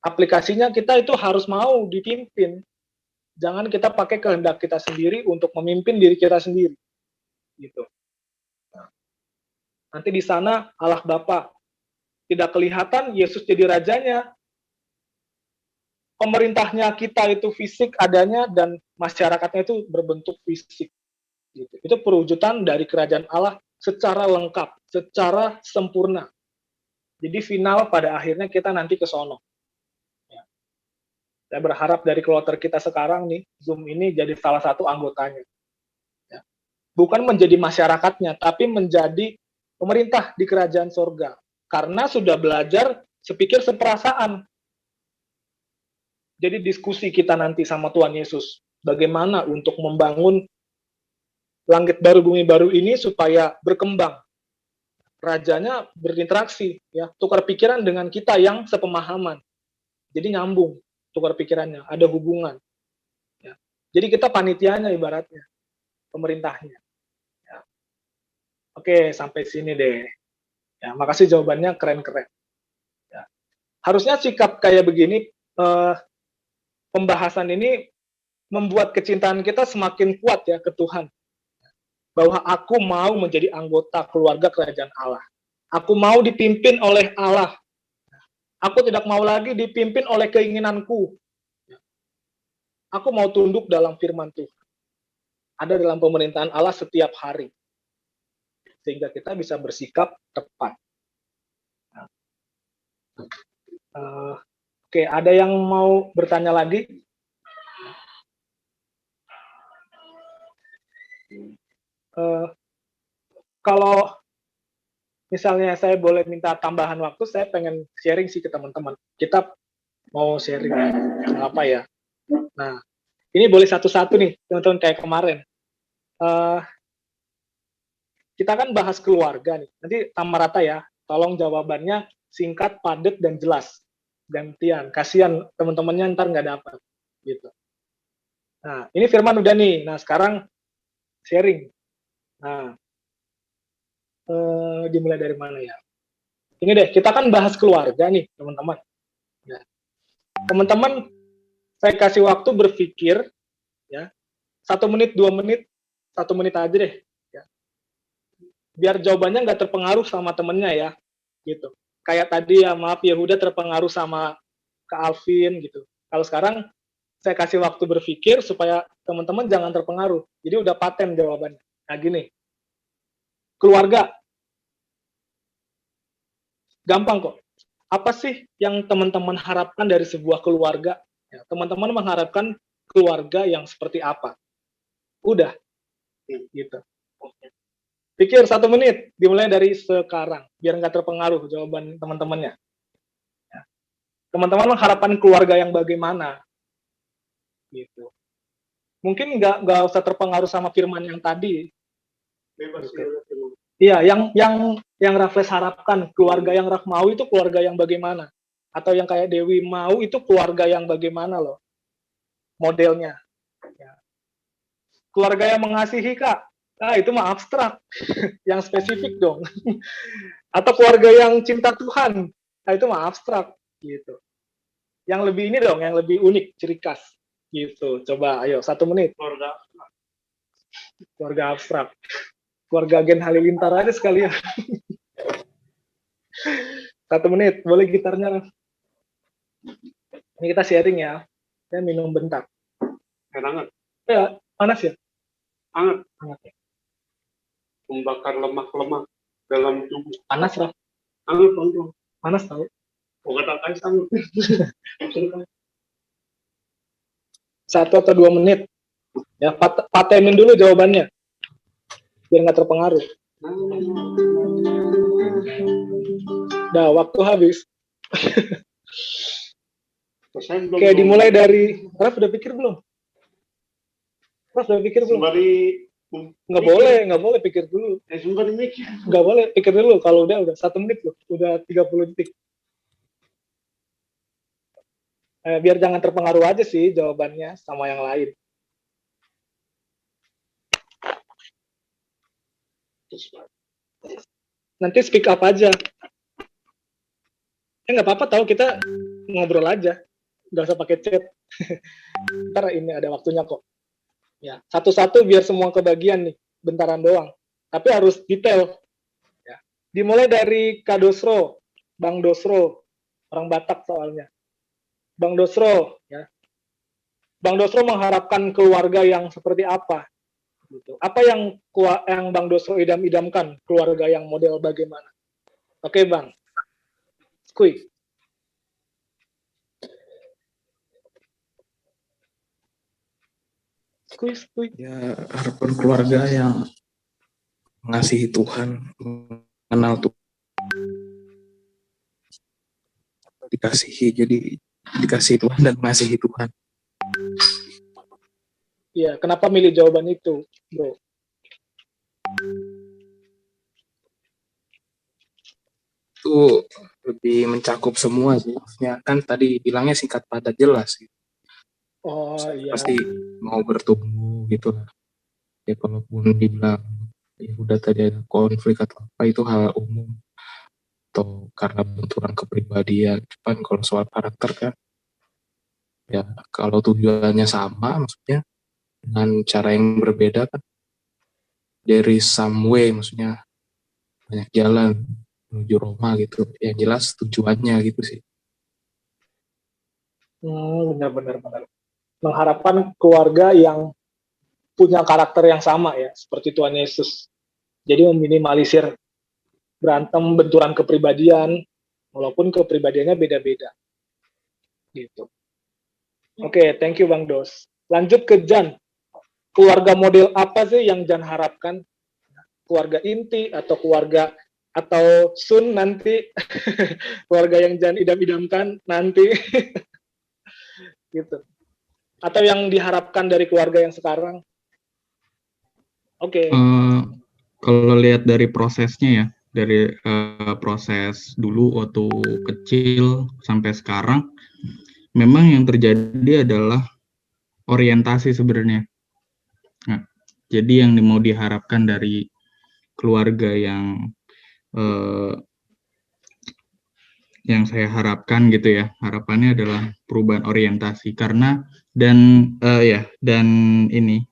aplikasinya kita itu harus mau dipimpin. Jangan kita pakai kehendak kita sendiri untuk memimpin diri kita sendiri. Gitu. Nah, nanti di sana Allah Bapa tidak kelihatan, Yesus jadi rajanya. Pemerintahnya kita itu fisik adanya dan masyarakatnya itu berbentuk fisik. Gitu. Itu perwujudan dari kerajaan Allah secara lengkap, secara sempurna. Jadi final pada akhirnya kita nanti ke sono. Ya. Saya berharap dari kloter kita sekarang nih, Zoom ini jadi salah satu anggotanya. Ya. Bukan menjadi masyarakatnya, tapi menjadi pemerintah di kerajaan sorga. Karena sudah belajar sepikir seperasaan. Jadi diskusi kita nanti sama Tuhan Yesus, bagaimana untuk membangun langit baru, bumi baru ini supaya berkembang. Rajanya berinteraksi, ya, tukar pikiran dengan kita yang sepemahaman. Jadi nyambung, tukar pikirannya, ada hubungan. Ya. Jadi kita panitianya ibaratnya, pemerintahnya. Ya. Oke, sampai sini deh. Ya, makasih jawabannya keren-keren. Ya. Harusnya sikap kayak begini, pembahasan ini membuat kecintaan kita semakin kuat ya ke Tuhan. Bahwa aku mau menjadi anggota keluarga kerajaan Allah. Aku mau dipimpin oleh Allah. Aku tidak mau lagi dipimpin oleh keinginanku. Aku mau tunduk dalam firman Tuhan. Ada dalam pemerintahan Allah setiap hari. Sehingga kita bisa bersikap tepat. Oke, ada yang mau bertanya lagi? Kalau misalnya saya boleh minta tambahan waktu, saya pengen sharing sih ke teman-teman. Kita mau sharing apa ya? Nah, ini boleh satu-satu nih, teman-teman, kayak kemarin. Kita kan bahas keluarga nih. Nanti sama rata ya. Tolong jawabannya singkat, padat, dan jelas. Gantian. Kasihan teman-temannya ntar nggak dapat. Gitu. Nah, ini firman udah nih. Nah, sekarang sharing. Nah, dimulai dari mana ya? Ini deh, kita kan bahas keluarga nih, teman-teman. Ya. Teman-teman, saya kasih waktu berpikir, ya, 1 menit, 2 menit, 1 menit aja deh. Ya. Biar jawabannya nggak terpengaruh sama temennya ya, gitu. Kayak tadi ya, maaf Yehuda terpengaruh sama Kak Alvin gitu. Kalau sekarang saya kasih waktu berpikir supaya teman-teman jangan terpengaruh. Jadi udah paten jawabannya. Nah gini, keluarga. Gampang kok. Apa sih yang teman-teman harapkan dari sebuah keluarga? Ya, teman-teman mengharapkan keluarga yang seperti apa? Udah. Gitu. Pikir 1 menit, dimulai dari sekarang, biar nggak terpengaruh jawaban teman-temannya. Ya. Teman-teman mengharapkan keluarga yang bagaimana? Gitu. Mungkin nggak usah terpengaruh sama firman yang tadi. Bebas. Gitu. Iya, yang Raffles harapkan, keluarga yang Raf mau itu keluarga yang bagaimana? Atau yang kayak Dewi mau itu keluarga yang bagaimana loh? Modelnya. Ya. Keluarga yang mengasihi, Kak. Nah, itu mah abstrak. Yang spesifik dong. Atau keluarga yang cinta Tuhan. Nah, itu mah abstrak. Gitu. Yang lebih ini dong, yang lebih unik, ciri khas. Gitu. Coba, ayo, 1 menit. Keluarga abstrak. Keluarga Gen Halilintar aja sekalian. 1 menit, boleh gitarnya. Ini kita sharing ya. Saya minum bentar. Hangat. Ya, panas ya? Hangat. Hangat ya. Membakar lemak-lemak dalam tubuh. Panas lah. Hangat dong. Panas tau. Pokoknya tak hangat. 1 atau 2 menit. Ya, patenin dulu jawabannya. Biar nggak terpengaruh. Dah, waktu habis. Oke, dimulai dari... Raf udah pikir belum? Raf udah pikir belum? Nggak boleh pikir dulu. Nggak boleh pikir dulu. Kalau udah 1 menit loh. Udah 30 detik. Biar jangan terpengaruh aja sih jawabannya sama yang lain. Nanti speak up aja. Nggak apa-apa tahu, kita ngobrol aja. Nggak usah pakai chat. Ntar ini ada waktunya kok. Ya, satu-satu biar semua kebagian nih. Bentaran doang. Tapi harus detail. Ya. Dimulai dari Kadosro. Bang Dosro, orang Batak soalnya. Bang Dosro, ya. Bang Dosro mengharapkan keluarga yang seperti apa? Gitu. Apa yang Bang Dosro idam-idamkan, keluarga yang model bagaimana? Oke, Bang. Skuy. Skuy. Ya, harapan keluarga yang mengasihi Tuhan, mengenal Tuhan, dikasihi Tuhan dan mengasihi Tuhan. Ya, kenapa milih jawaban itu, bro? Itu lebih mencakup semua sih. Maksudnya kan tadi bilangnya singkat padat jelas. Oh iya. Pasti mau bertumbuh gitu lah. Ya kalaupun dibilang ya udah tadi ada konflik atau apa itu hal umum. Atau karena benturan kepribadian. Cuman kalau soal karakter kan ya kalau tujuannya sama maksudnya dengan cara yang berbeda kan there is some way, maksudnya banyak jalan menuju Roma gitu. Yang jelas tujuannya gitu sih. Benar. Mengharapkan keluarga yang punya karakter yang sama ya, seperti Tuhan Yesus. Jadi meminimalisir berantem, benturan kepribadian, walaupun kepribadiannya beda-beda. Gitu. Oke, thank you Bang Dos. Lanjut ke Jan. Keluarga model apa sih yang Jan harapkan? Keluarga inti atau keluarga atau Sun nanti keluarga yang Jan idam-idamkan nanti gitu. Atau yang diharapkan dari keluarga yang sekarang? Oke. Kalau lihat dari prosesnya ya, dari proses dulu waktu kecil sampai sekarang, memang yang terjadi adalah orientasi sebenarnya. Nah, jadi yang mau diharapkan dari keluarga yang saya harapkan gitu ya, harapannya adalah perubahan orientasi karena dan ini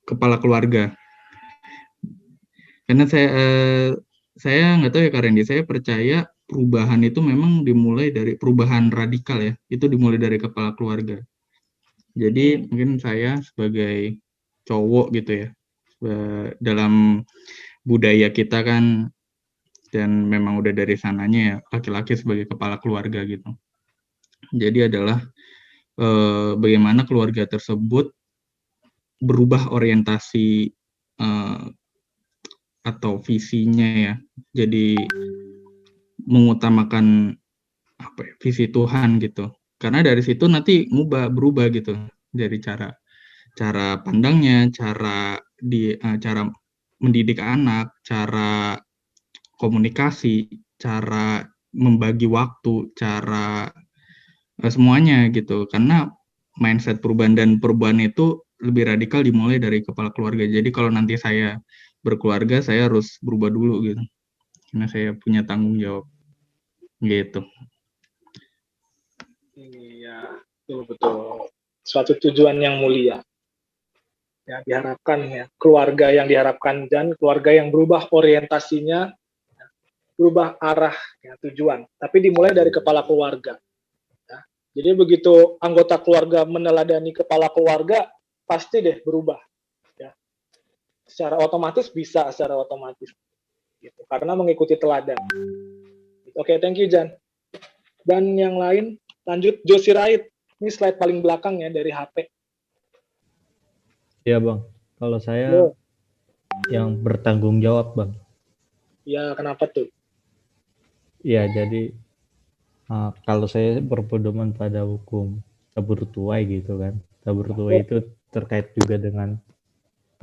kepala keluarga. Karena saya nggak tahu ya Kak Randy, saya percaya perubahan itu memang dimulai dari perubahan radikal ya, itu dimulai dari kepala keluarga. Jadi mungkin saya sebagai cowok gitu ya, dalam budaya kita kan, dan memang udah dari sananya ya, laki-laki sebagai kepala keluarga gitu. Jadi adalah bagaimana keluarga tersebut berubah orientasi atau visinya ya, jadi mengutamakan visi Tuhan gitu. Karena dari situ nanti berubah gitu, dari cara pandangnya, cara mendidik anak, cara komunikasi, cara membagi waktu, cara semuanya gitu. Karena mindset perubahan itu lebih radikal dimulai dari kepala keluarga. Jadi kalau nanti saya berkeluarga, saya harus berubah dulu gitu, karena saya punya tanggung jawab gitu. Iya, betul. Suatu tujuan yang mulia. Ya, diharapkan ya, keluarga yang diharapkan dan keluarga yang berubah orientasinya, berubah arah ya, tujuan. Tapi dimulai dari kepala keluarga. Ya. Jadi begitu anggota keluarga meneladani kepala keluarga, pasti deh berubah. Secara otomatis gitu, karena mengikuti teladan. Oke, thank you Jan. Dan yang lain lanjut Josi Rait. Ini slide paling belakang ya dari HP. Ya Bang, kalau saya yang bertanggung jawab Bang. Ya, kenapa tuh? Ya, jadi kalau saya berpedoman pada hukum tabur tuai gitu kan. Tabur tuai itu terkait juga dengan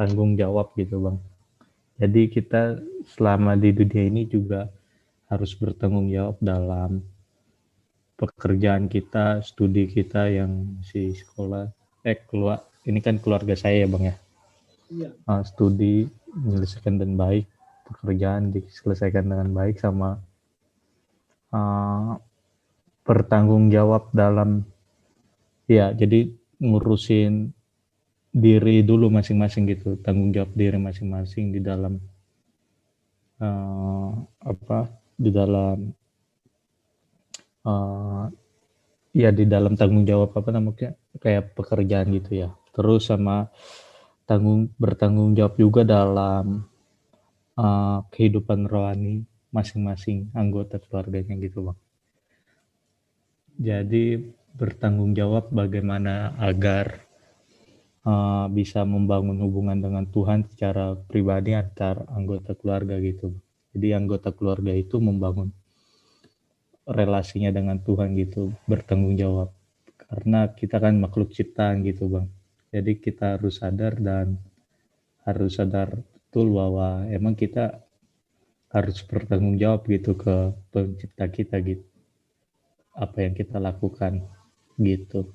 tanggung jawab gitu Bang. Jadi kita selama di dunia ini juga harus bertanggung jawab dalam pekerjaan kita, studi kita yang masih sekolah. Ini kan keluarga saya ya Bang ya. Iya. Studi menyelesaikan dengan baik, pekerjaan diselesaikan dengan baik, sama bertanggung jawab dalam ya, jadi ngurusin diri dulu masing-masing gitu, tanggung jawab diri masing-masing di dalam di dalam ya di dalam tanggung jawab apa namanya kayak pekerjaan gitu ya. Terus sama bertanggung jawab juga dalam kehidupan rohani masing-masing anggota keluarganya gitu Bang. Jadi bertanggung jawab bagaimana agar bisa membangun hubungan dengan Tuhan secara pribadi antar anggota keluarga gitu. Jadi anggota keluarga itu membangun relasinya dengan Tuhan gitu, bertanggung jawab. Karena kita kan makhluk ciptaan gitu Bang. Jadi kita harus sadar dan harus sadar betul bahwa emang kita harus bertanggung jawab gitu ke pencipta kita gitu. Apa yang kita lakukan gitu.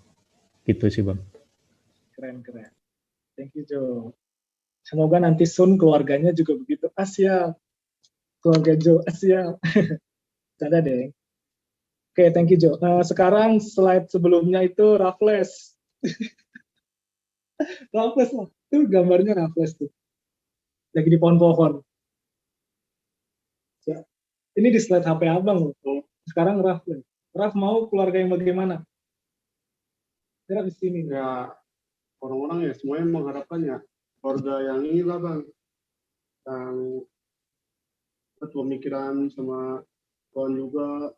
Gitu sih Bang. Keren. Thank you, Jo. Semoga nanti Sun keluarganya juga begitu. Siap. Keluarga Jo, siap. Canda deh. Oke, thank you, Jo. Sekarang slide sebelumnya itu Raffles. Raffles lah. Itu gambarnya Raffles tuh. Lagi di pohon-pohon. Ya. Ini di slide HP abang loh. Sekarang Raffles. Raff mau keluarga yang bagaimana? Kira di sini. Ya, orang-orang ya semuanya mengharapkannya keluarga yang inilah Bang, yang pemikiran sama Tuhan juga,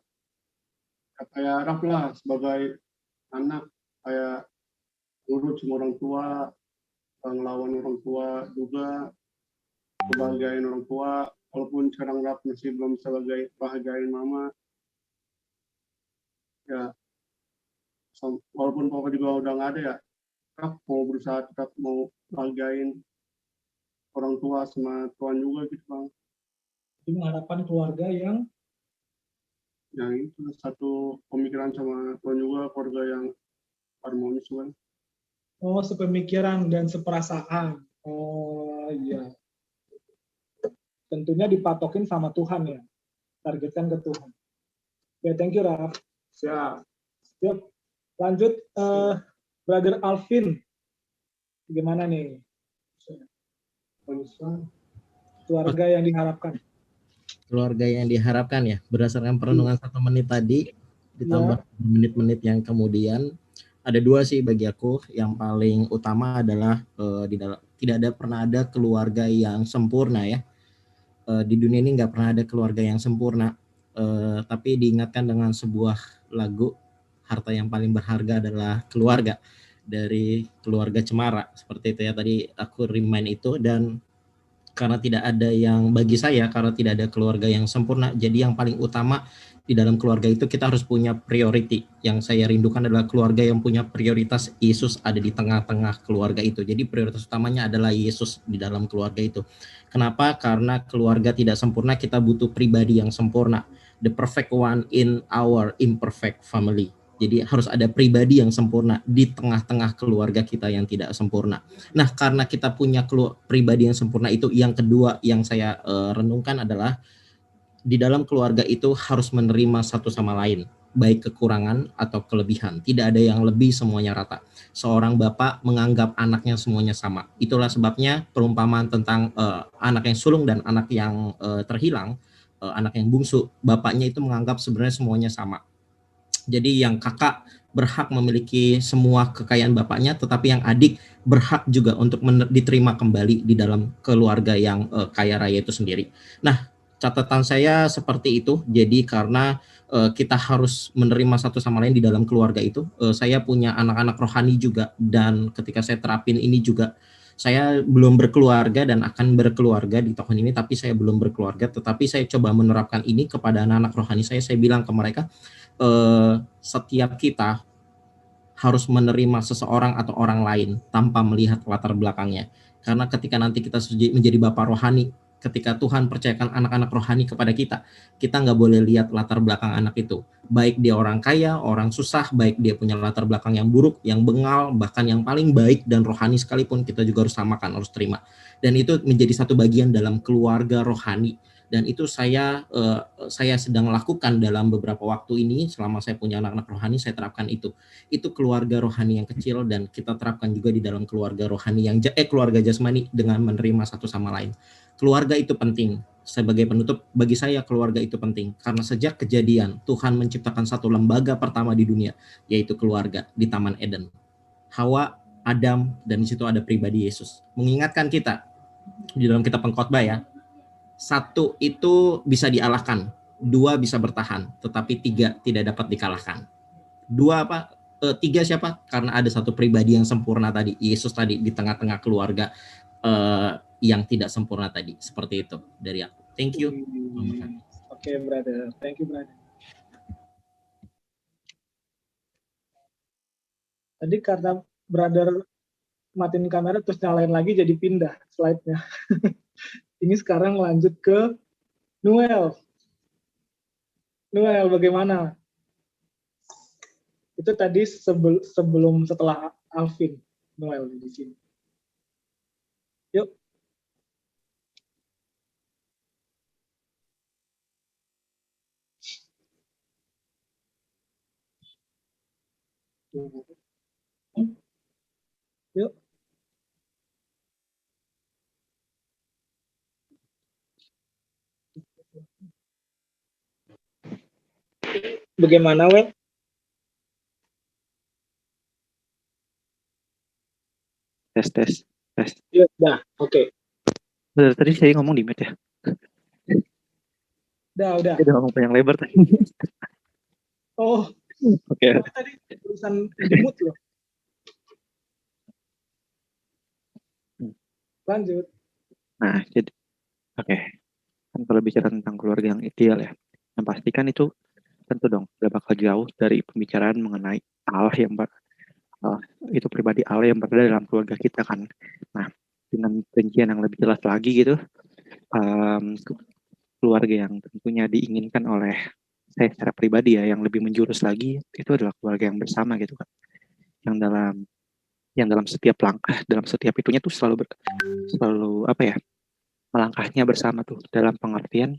kayak Raf lah sebagai anak, kayak nurut sama orang tua, ngelawan orang tua juga, kebahagiaan orang tua, walaupun sekarang Raf masih belum sebagai bahagiain mama, ya walaupun papa juga udah nggak ada ya, Raf mau berusaha tetap mau bahagiain orang tua sama Tuhan juga gitu Bang. Itu mengharapkan keluarga yang itu satu pemikiran sama Tuhan juga, keluarga yang harmonis Bang. Oh, sepemikiran dan seperasaan. Oh iya. Tentunya dipatokin sama Tuhan ya. Targetkan ke Tuhan. Ya, thank you Raf. Siap. Lanjut Brother Alvin. Gimana nih? Keluarga yang diharapkan. Keluarga yang diharapkan ya, berdasarkan perenungan 1 menit tadi, ditambah menit-menit yang kemudian, ada 2 sih bagi aku. Yang paling utama adalah tidak pernah ada keluarga yang sempurna ya. Di dunia ini nggak pernah ada keluarga yang sempurna. Tapi diingatkan dengan sebuah lagu, harta yang paling berharga adalah keluarga, dari Keluarga Cemara, seperti itu ya. Tadi aku remind itu, dan karena tidak ada yang bagi saya, karena tidak ada keluarga yang sempurna, jadi yang paling utama di dalam keluarga itu kita harus punya priority. Yang saya rindukan adalah keluarga yang punya prioritas Yesus ada di tengah-tengah keluarga itu. Jadi prioritas utamanya adalah Yesus di dalam keluarga itu. Kenapa? Karena keluarga tidak sempurna, kita butuh pribadi yang sempurna. The perfect one in our imperfect family. Jadi harus ada pribadi yang sempurna di tengah-tengah keluarga kita yang tidak sempurna. Nah, karena kita punya pribadi yang sempurna itu, yang kedua yang saya renungkan adalah di dalam keluarga itu harus menerima satu sama lain, baik kekurangan atau kelebihan. Tidak ada yang lebih, semuanya rata. Seorang bapak menganggap anaknya semuanya sama. Itulah sebabnya perumpamaan tentang anak yang sulung dan anak yang terhilang, anak yang bungsu, bapaknya itu menganggap sebenarnya semuanya sama. Jadi yang kakak berhak memiliki semua kekayaan bapaknya, tetapi yang adik berhak juga untuk diterima kembali di dalam keluarga yang kaya raya itu sendiri. Nah, catatan saya seperti itu. Jadi karena kita harus menerima satu sama lain di dalam keluarga itu. Saya punya anak-anak rohani juga, dan ketika saya terapin ini juga, saya belum berkeluarga dan akan berkeluarga di tahun ini, tapi saya belum berkeluarga, tetapi saya coba menerapkan ini kepada anak-anak rohani saya. Saya bilang ke mereka, setiap kita harus menerima seseorang atau orang lain tanpa melihat latar belakangnya. Karena ketika nanti kita menjadi bapak rohani, ketika Tuhan percayakan anak-anak rohani kepada kita, kita nggak boleh lihat latar belakang anak itu. Baik dia orang kaya, orang susah, baik dia punya latar belakang yang buruk, yang bengal, bahkan yang paling baik dan rohani sekalipun, kita juga harus samakan, harus terima. Dan itu menjadi satu bagian dalam keluarga rohani. Dan itu saya sedang lakukan dalam beberapa waktu ini. Selama saya punya anak-anak rohani, saya terapkan itu. Itu keluarga rohani yang kecil, dan kita terapkan juga di dalam keluarga rohani yang keluarga jasmani dengan menerima satu sama lain. Keluarga itu penting. sebagai penutup, bagi saya keluarga itu penting karena sejak kejadian Tuhan menciptakan satu lembaga pertama di dunia, yaitu keluarga di Taman Eden. Hawa, Adam, dan di situ ada pribadi Yesus. Mengingatkan kita di dalam kitab Pengkhotbah ya, 1 itu bisa dialahkan, 2 bisa bertahan, tetapi 3 tidak dapat dikalahkan. 3 siapa? Karena ada satu pribadi yang sempurna tadi, Yesus tadi di tengah-tengah keluarga yang tidak sempurna tadi. Seperti itu dari aku. Thank you. Oke, brother. Thank you, brother. Tadi karena brother matiin kamera terus nyalain lagi jadi pindah slide-nya. Ini sekarang lanjut ke Noel. Noel bagaimana? Itu tadi sebelum setelah Alvin. Noel di sini. Yuk. Yuk. Bagaimana, Wel? Tes. Ya, dah, oke. Benar, tadi saya ngomong di mute ya. Udah. Udah ngomong panjang lebar tadi. Oh, Oke. tadi urusan jemut loh. Lanjut. Nah, jadi oke. Kan kalau bicara tentang keluarga yang ideal ya, yang pasti kan itu tentu dong udah bakal jauh dari pembicaraan mengenai Allah itu pribadi Allah yang berada dalam keluarga kita kan. Nah, dengan rincian yang lebih jelas lagi gitu, keluarga yang tentunya diinginkan oleh saya secara pribadi ya, yang lebih menjurus lagi itu adalah keluarga yang bersama gitu kan, yang dalam setiap langkah, dalam setiap itunya tuh selalu apa ya, melangkahnya bersama tuh dalam pengertian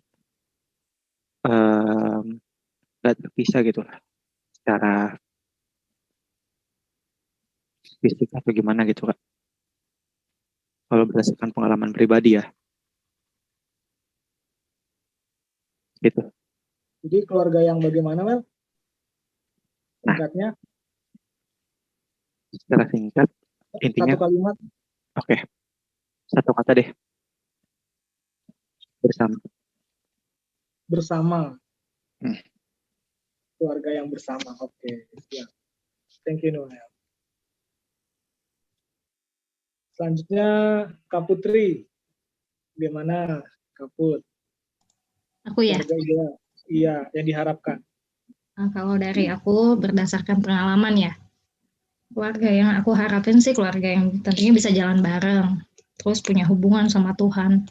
gak terpisah gitu lah secara fisik atau gimana gitu kan, kalau berdasarkan pengalaman pribadi ya gitu. Jadi keluarga yang bagaimana, Mel? Singkatnya? Secara singkat, intinya Satu kalimat. Oke. Satu kata deh. Bersama. Keluarga yang bersama. Oke. Siap. Thank you, Noel. Selanjutnya, Kak Putri. Bagaimana, Kak Put? Aku ya? Iya, yang diharapkan. Nah, kalau dari aku berdasarkan pengalaman ya, keluarga yang aku harapin sih keluarga yang tentunya bisa jalan bareng, terus punya hubungan sama Tuhan,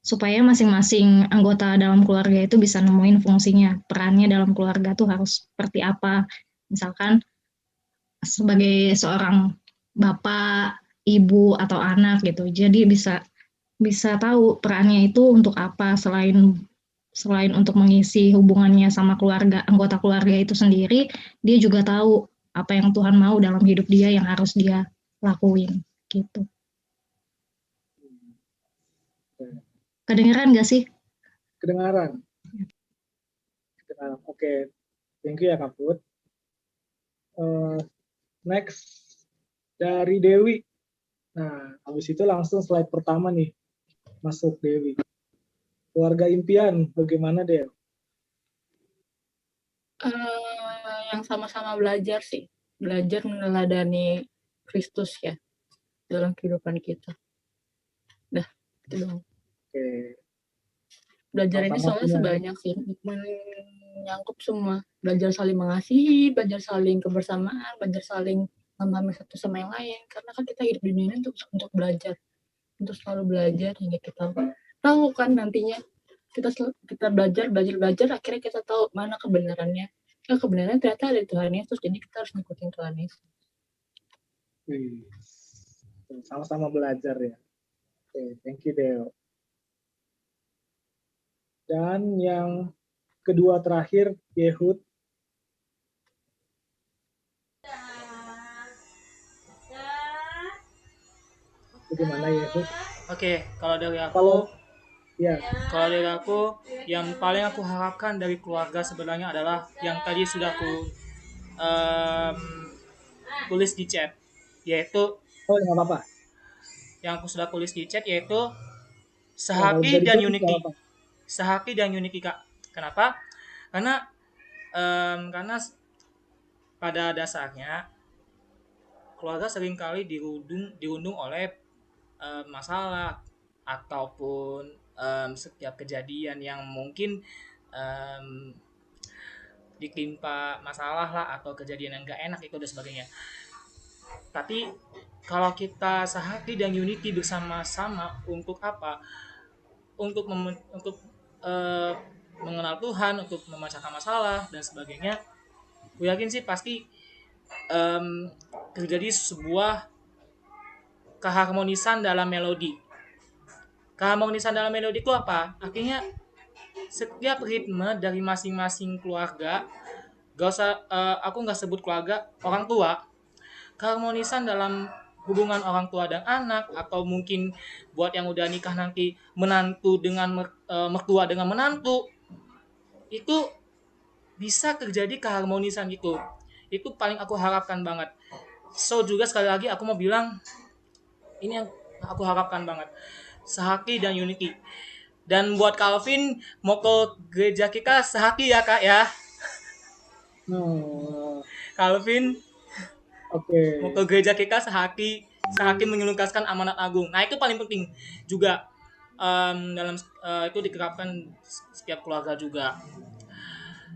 supaya masing-masing anggota dalam keluarga itu bisa nemuin fungsinya, perannya dalam keluarga tuh harus seperti apa. Misalkan sebagai seorang bapak, ibu atau anak gitu, jadi bisa tahu perannya itu untuk apa, selain untuk mengisi hubungannya sama keluarga, anggota keluarga itu sendiri, dia juga tahu apa yang Tuhan mau dalam hidup dia yang harus dia lakuin gitu. Kedengeran nggak sih? Kedengaran. Oke. Thank you ya Kak Put. Next dari Dewi. Nah, habis itu langsung slide pertama nih. Masuk Dewi. Keluarga impian, bagaimana Del? Yang sama-sama belajar sih. Belajar meneladani Kristus ya dalam kehidupan kita. Dah, itu dong. Oke. Belajar ini soalnya sebanyak sih, menyangkup semua. Belajar saling mengasihi, belajar saling kebersamaan, belajar saling memahami satu sama yang lain. Karena kan kita hidup di dunia ini untuk belajar, untuk selalu belajar hingga kita tahu kan nantinya kita belajar, akhirnya kita tahu mana kebenarannya. Kebenaran ternyata ada di Tuhan Yesus, jadi kita harus ngikutin Tuhan Yesus. Sama-sama belajar ya. Oke, thank you Del. Dan yang kedua terakhir, Yehud. Bagaimana Yehud? Oke, kalau dari aku Ya. Kalau dari aku, yang paling aku harapkan dari keluarga sebenarnya adalah yang tadi sudah aku tulis di chat, yaitu Oh, nggak apa-apa. yang aku sudah tulis di chat yaitu Kalau bisa Sehati dan ditulis nggak Unity. apa-apa. Sehati dan Unity, Kak. Kenapa? Karena pada dasarnya keluarga seringkali dirundung oleh masalah ataupun setiap kejadian yang mungkin ditimpa masalah lah atau kejadian yang gak enak itu dan sebagainya. Tapi kalau kita sehati dan unity bersama-sama untuk apa? Untuk mengenal Tuhan, untuk memecahkan masalah dan sebagainya. Gue yakin sih pasti terjadi sebuah keharmonisan dalam melodi. Keharmonisan dalam melodi itu apa? Artinya setiap ritme dari masing-masing keluarga, aku nggak sebut keluarga, orang tua, keharmonisan dalam hubungan orang tua dan anak, atau mungkin buat yang udah nikah nanti menantu dengan mertua dengan menantu, itu bisa terjadi keharmonisan gitu. Itu paling aku harapkan banget. So juga sekali lagi aku mau bilang, ini yang aku harapkan banget, Sehati dan Unity. Dan buat Calvin, mau ke gereja kita sehati ya kak ya. Calvin, mau ke gereja kita sehati mengelukaskan amanat agung. Nah itu paling penting juga dalam itu diterapkan setiap keluarga juga.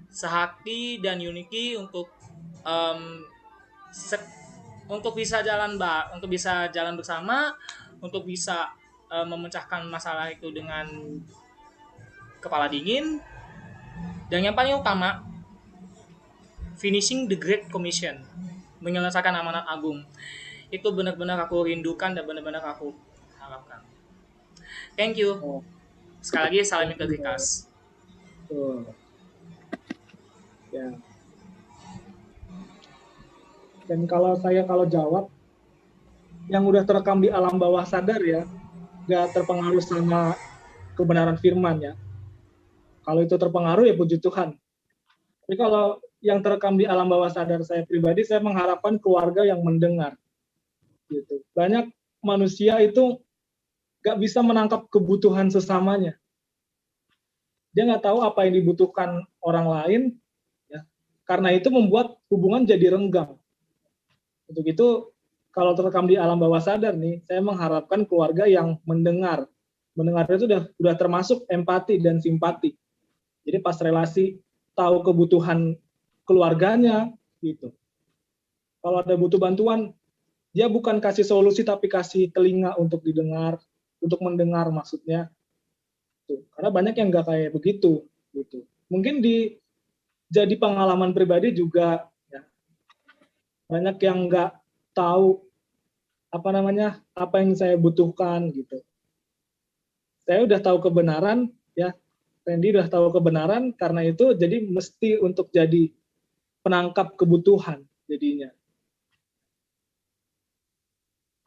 Sehati dan Unity untuk bisa jalan bersama, untuk bisa memecahkan masalah itu dengan kepala dingin, dan yang paling utama finishing the Great Commission, menyelesaikan amanat agung. Itu benar-benar aku rindukan dan benar-benar aku harapkan. Thank you. Sekali lagi salam integritas. Ya. Dan kalau jawab, yang udah terekam di alam bawah sadar ya, gak terpengaruh sama kebenaran firman ya. Kalau itu terpengaruh ya puji Tuhan. Tapi kalau yang terekam di alam bawah sadar saya pribadi, saya mengharapkan keluarga yang mendengar. Gitu. Banyak manusia itu gak bisa menangkap kebutuhan sesamanya. Dia gak tahu apa yang dibutuhkan orang lain, ya. Karena itu membuat hubungan jadi renggang. Untuk itu, kalau terekam di alam bawah sadar nih, saya mengharapkan keluarga yang mendengar. Mendengar itu udah termasuk empati dan simpati. Jadi pas relasi tahu kebutuhan keluarganya gitu. Kalau ada butuh bantuan, dia bukan kasih solusi tapi kasih telinga untuk didengar, untuk mendengar maksudnya. Tuh. Karena banyak yang nggak kayak begitu gitu. Mungkin jadi pengalaman pribadi juga ya, banyak yang nggak tahu apa yang saya butuhkan gitu. Saya udah tahu kebenaran ya, Randy udah tahu kebenaran, karena itu jadi mesti untuk jadi penangkap kebutuhan jadinya.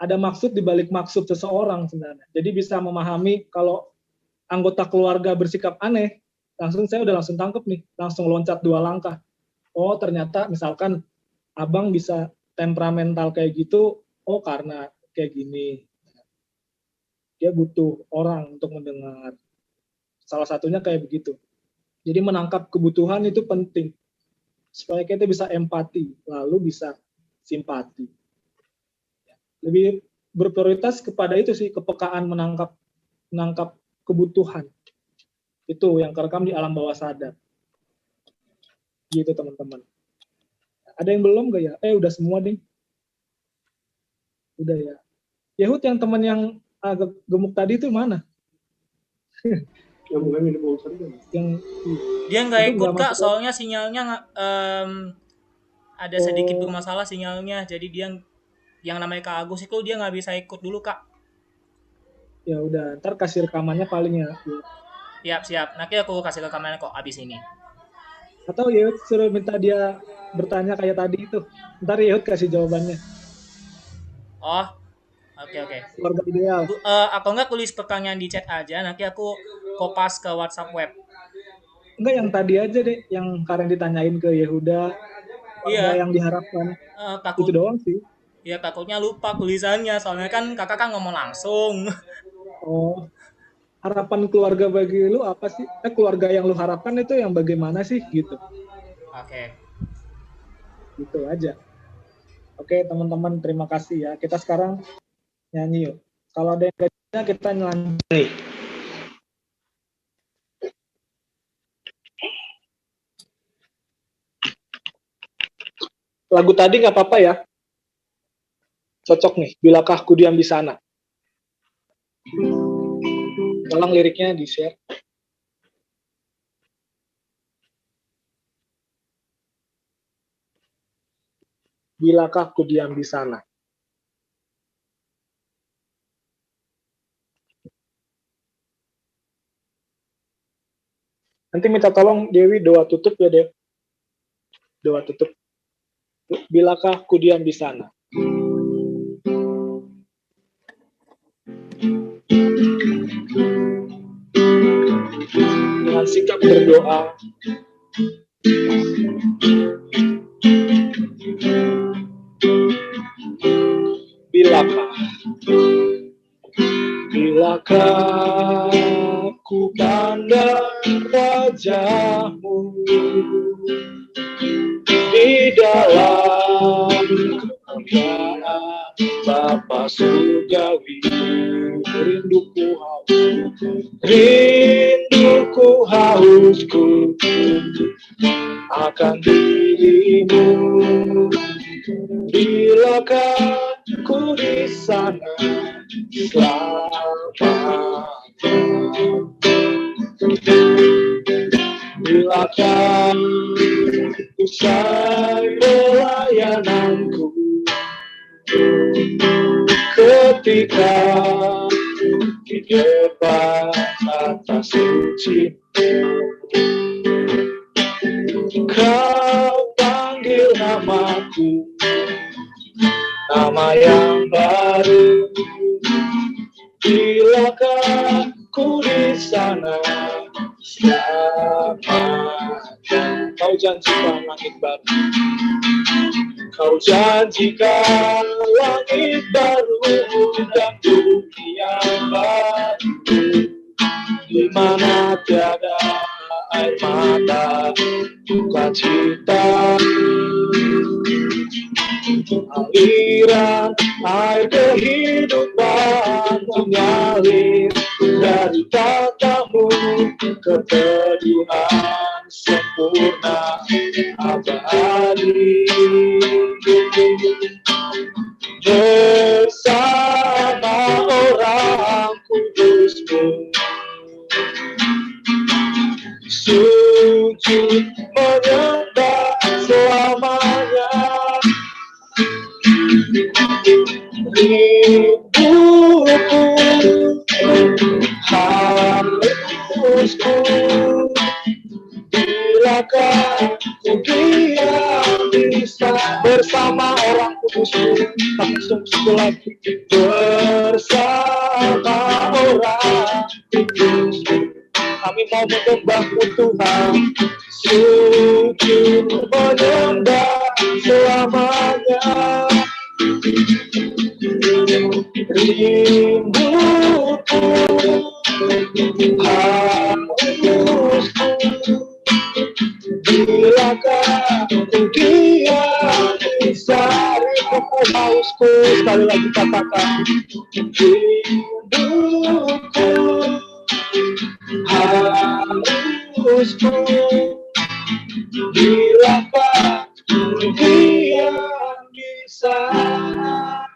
Ada maksud di balik maksud seseorang sebenarnya. Jadi bisa memahami kalau anggota keluarga bersikap aneh, saya udah langsung tangkep nih, langsung loncat 2 langkah. Oh ternyata misalkan abang bisa temperamental kayak gitu, oh karena kayak gini. Dia butuh orang untuk mendengar. Salah satunya kayak begitu. Jadi menangkap kebutuhan itu penting. Supaya kita bisa empati, lalu bisa simpati. Lebih berprioritas kepada itu sih, kepekaan menangkap kebutuhan. Itu yang terekam di alam bawah sadar. Gitu teman-teman. Ada yang belum gak ya? Udah semua deh. Udah ya. Yahud yang teman yang agak gemuk tadi itu mana? Dia nggak ikut kak, soalnya sinyalnya ada sedikit bermasalah sinyalnya, jadi dia yang namanya Kak Agus itu dia nggak bisa ikut dulu kak. Ya udah, ntar kasih rekamannya paling ya. Siap. Nanti aku kasih rekamannya kok abis ini. Atau Yehud suruh minta dia bertanya kayak tadi itu. Ntar Yehud kasih jawabannya. Oh, Oke. Keluarga ideal. Atau enggak tulis pertanyaan di chat aja, nanti aku kopas ke WhatsApp web. Enggak, yang tadi aja deh, yang Karen ditanyain ke Yehuda, keluarga Iya. yang diharapkan. Takut Itu doang sih. ya, takutnya lupa tulisannya, soalnya kan kakak kan ngomong langsung. Oh, harapan keluarga bagi lu apa sih? Keluarga yang lu harapkan itu yang bagaimana sih gitu? Oke. Gitu aja. Oke, teman-teman, terima kasih ya. Kita sekarang nyanyi yuk. Kalau ada yang gak kita nyanyi. Lagu tadi nggak apa-apa ya? Cocok nih, bilakah ku diam di sana. Tolong liriknya di-share. Bilakah ku diam di sana. Nanti minta tolong Dewi doa tutup ya, Dev. Doa tutup. Bilakah ku diam di sana. Dengan sikap berdoa, bilakah ku pandang wajahmu di dalam kemuliaan Bapa surgawi. Rinduku hausku akan dirimu. Bilakah ku di sana selamanya. Bilakah usai pelayananku ketika di depan tata suci kau panggil namaku, nama yang baru. Bilakah ku di sana selamanya. Kau janjikan langit baru. Kau janjikan langit baru dan bumi yang baru, di mana tiada air mata, duka cita. Aliran air kehidupan mengalir dari tatamu, keteduhan sempurna abadi. Bersama orang kudusmu, sujud menyembah selamanya. Rinduku harusku, bilakah ku diam di sana bersama orang kudusku, tapi sungguh lagi bersama orang kudusku. Kami mau menyembahmu Tuhan, sujud menyembah selamanya. Rinduku harusku, bilakah ku diam di sana. Rinduku hausku, sekali lagi katakan. Rinduku harusku, bilakah ku diam di sana.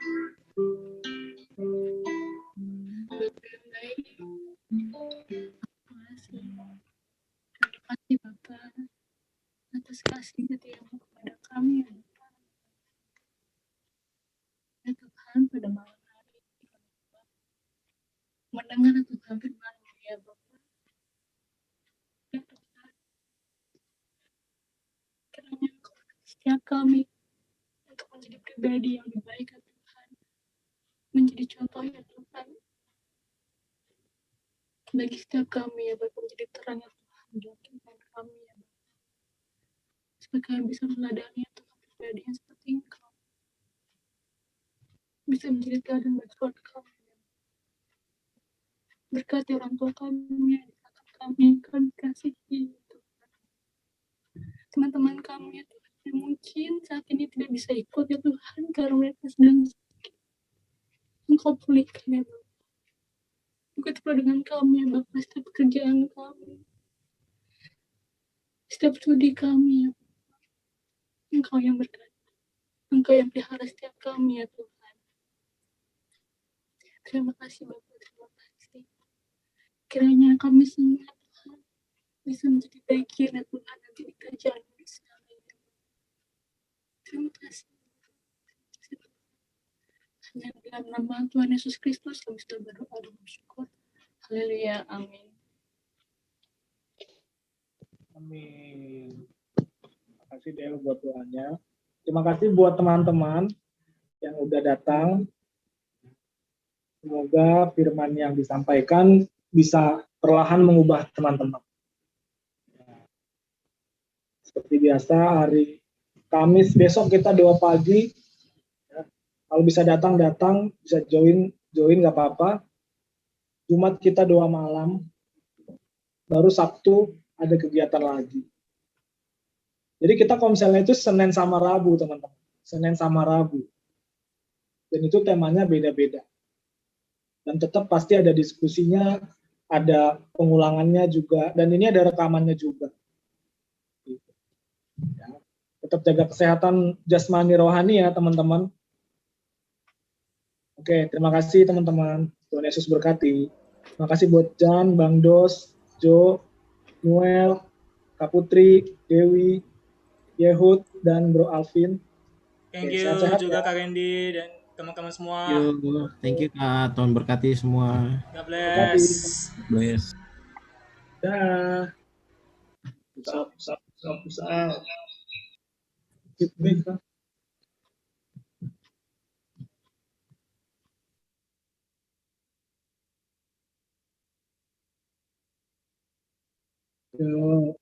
Terima kasih Bapak atas kasih setiamu kepada kami ya Bapak. Ya Tuhan, pada malam hari ini mendengar Tuhan firman-Mu ya Bapak. Ya Tuhan, kiranya Engkau setiap kami untuk menjadi pribadi yang lebih baik ya Tuhan. menjadi contoh ya Tuhan bagi setiap kami ya Bapak, menjadi terang ya Tuhan dalam kehidupan kami ya Bapak, supaya kami bisa meladani ya Tuhan pribadi yang seperti Engkau, bisa menjadi teladan bagi keluarga kami. Berkati orang tua kami, anak kami kasihi ya Tuhan. Teman-teman kami ya Tuhan, yang mungkin saat ini tidak bisa ikut ya Tuhan karena mereka sedang sakit. Engkau pulihkan ya Bapak. Begitu dengan kami ya Bapak, setiap pekerjaan kami, setiap studi kami ya Bapak. Engkau yang berkati, Engkau yang pelihara setiap kami ya Tuhan. Terima kasih Bapak, terima kasih. Kiranya kami semua Tuhan bisa menjadi bagian ya Tuhan nanti di kerjaan di sana. Terima kasih. Hanya dalam nama Tuhan Yesus Kristus kami sudah berdoa dan bersyukur. Haleluya, amin. Amin. Terima kasih Del buat doanya. Terima kasih buat teman-teman yang udah datang. Semoga firman yang disampaikan bisa perlahan mengubah teman-teman. Seperti biasa, hari Kamis besok kita doa pagi. Ya, kalau bisa datang, bisa join nggak apa-apa. Jumat kita doa malam. Baru Sabtu ada kegiatan lagi. Jadi kita kalau misalnya itu Senin sama Rabu, teman-teman. Senin sama Rabu. Dan itu temanya beda-beda. Dan tetap pasti ada diskusinya, ada pengulangannya juga, dan ini ada rekamannya juga. Ya. Tetap jaga kesehatan jasmani rohani ya teman-teman. Oke, terima kasih teman-teman. Tuhan Yesus berkati. Terima kasih buat Jan, Bang Dos, Jo, Noel, Kak Putri, Dewi, Yehud, dan Bro Alvin. Thank Oke, you sehat-sehat juga ya. Kak Randy dan teman-teman semua. Thank you Kak, Tuhan berkati semua. God bless. Bless. Dah. Usap. Feedback, Kak. Yo.